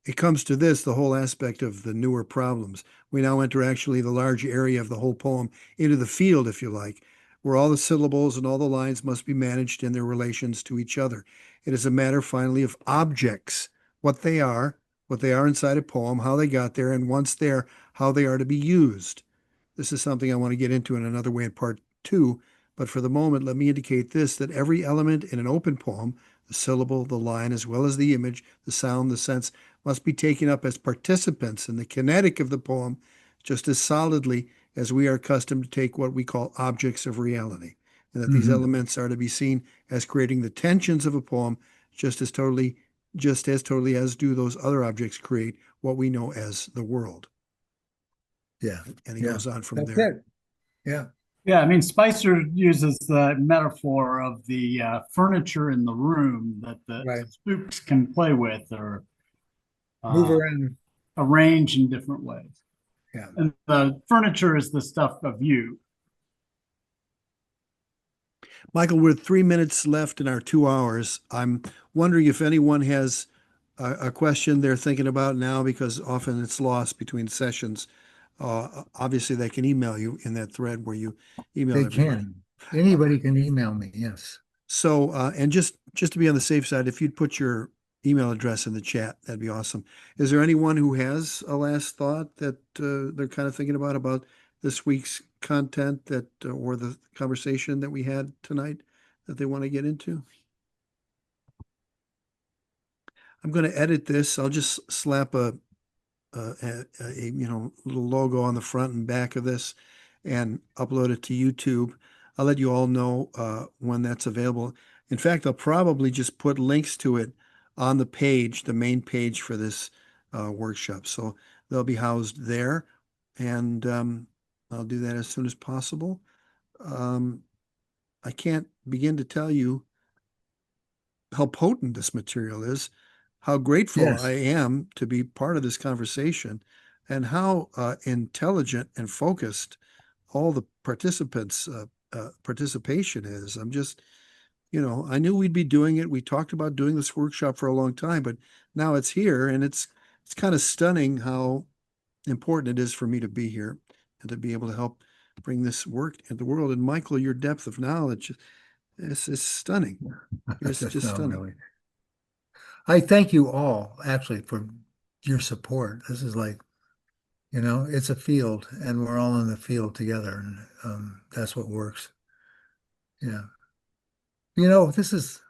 It comes to this, the whole aspect of the newer problems. We now enter actually the large area of the whole poem into the field, if you like, where all the syllables and all the lines must be managed in their relations to each other. It is a matter, finally, of objects, what they are inside a poem, how they got there, and once there, how they are to be used. This is something I want to get into in another way in part 2, but for the moment, let me indicate this, that every element in an open poem, the syllable, the line, as well as the image, the sound, the sense, must be taken up as participants in the kinetic of the poem just as solidly as we are accustomed to take what we call objects of reality, and that these elements are to be seen as creating the tensions of a poem just as totally as do those other objects create what we know as the world. Yeah. And he goes on from That's there. it. Yeah. Yeah, I mean, Spicer uses the metaphor of the furniture in the room that the Right. spooks can play with or Move around. arrange in different ways. Yeah. And the furniture is the stuff of you. Michael, we're 3 minutes left in our 2 hours. I'm wondering if anyone has a question they're thinking about now, because often it's lost between sessions. Obviously, they can email you in that thread where you email They everybody. can. Anybody can email me. Yes. So, and just to be on the safe side, if you'd put your email address in the chat, that'd be awesome. Is there anyone who has a last thought that they're kind of thinking about this week's content that or the conversation that we had tonight that they want to get into? I'm going to edit this. I'll just slap a little logo on the front and back of this and upload it to YouTube. I'll let you all know when that's available. In fact, I'll probably just put links to it on the page, the main page for this workshop. So they'll be housed there, and I'll do that as soon as possible. I can't begin to tell you how potent this material is, how grateful Yes. I am to be part of this conversation, and how intelligent and focused all the participants' participation is. I'm just, I knew we'd be doing it. We talked about doing this workshop for a long time, but now it's here, and it's kind of stunning how important it is for me to be here and to be able to help bring this work into the world. And Michael, your depth of knowledge is stunning. It's just No, stunning. really. I thank you all actually for your support. This is like, it's a field, and we're all in the field together, and that's what works. Yeah. This is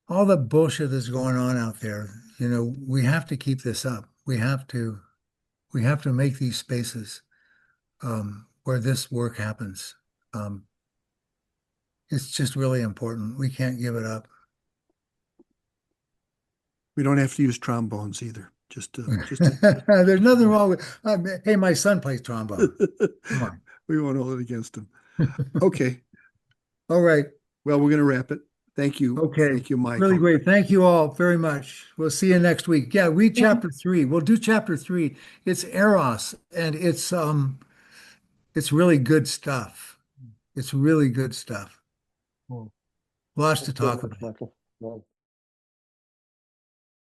all the bullshit that's going on out there. We have to keep this up. We have to make these spaces where this work happens. It's just really important. We can't give it up. We don't have to use trombones either. There's nothing wrong with. Hey, my son plays trombone. Come on. We won't hold it against him. Okay. All right. Well, we're going to wrap it. Thank you. Okay. Thank you, Michael. Really great. Thank you all very much. We'll see you next week. Yeah, read chapter 3. We'll do chapter 3. It's Eros, and it's really good stuff. It's really good stuff. Lots to talk about. Michael.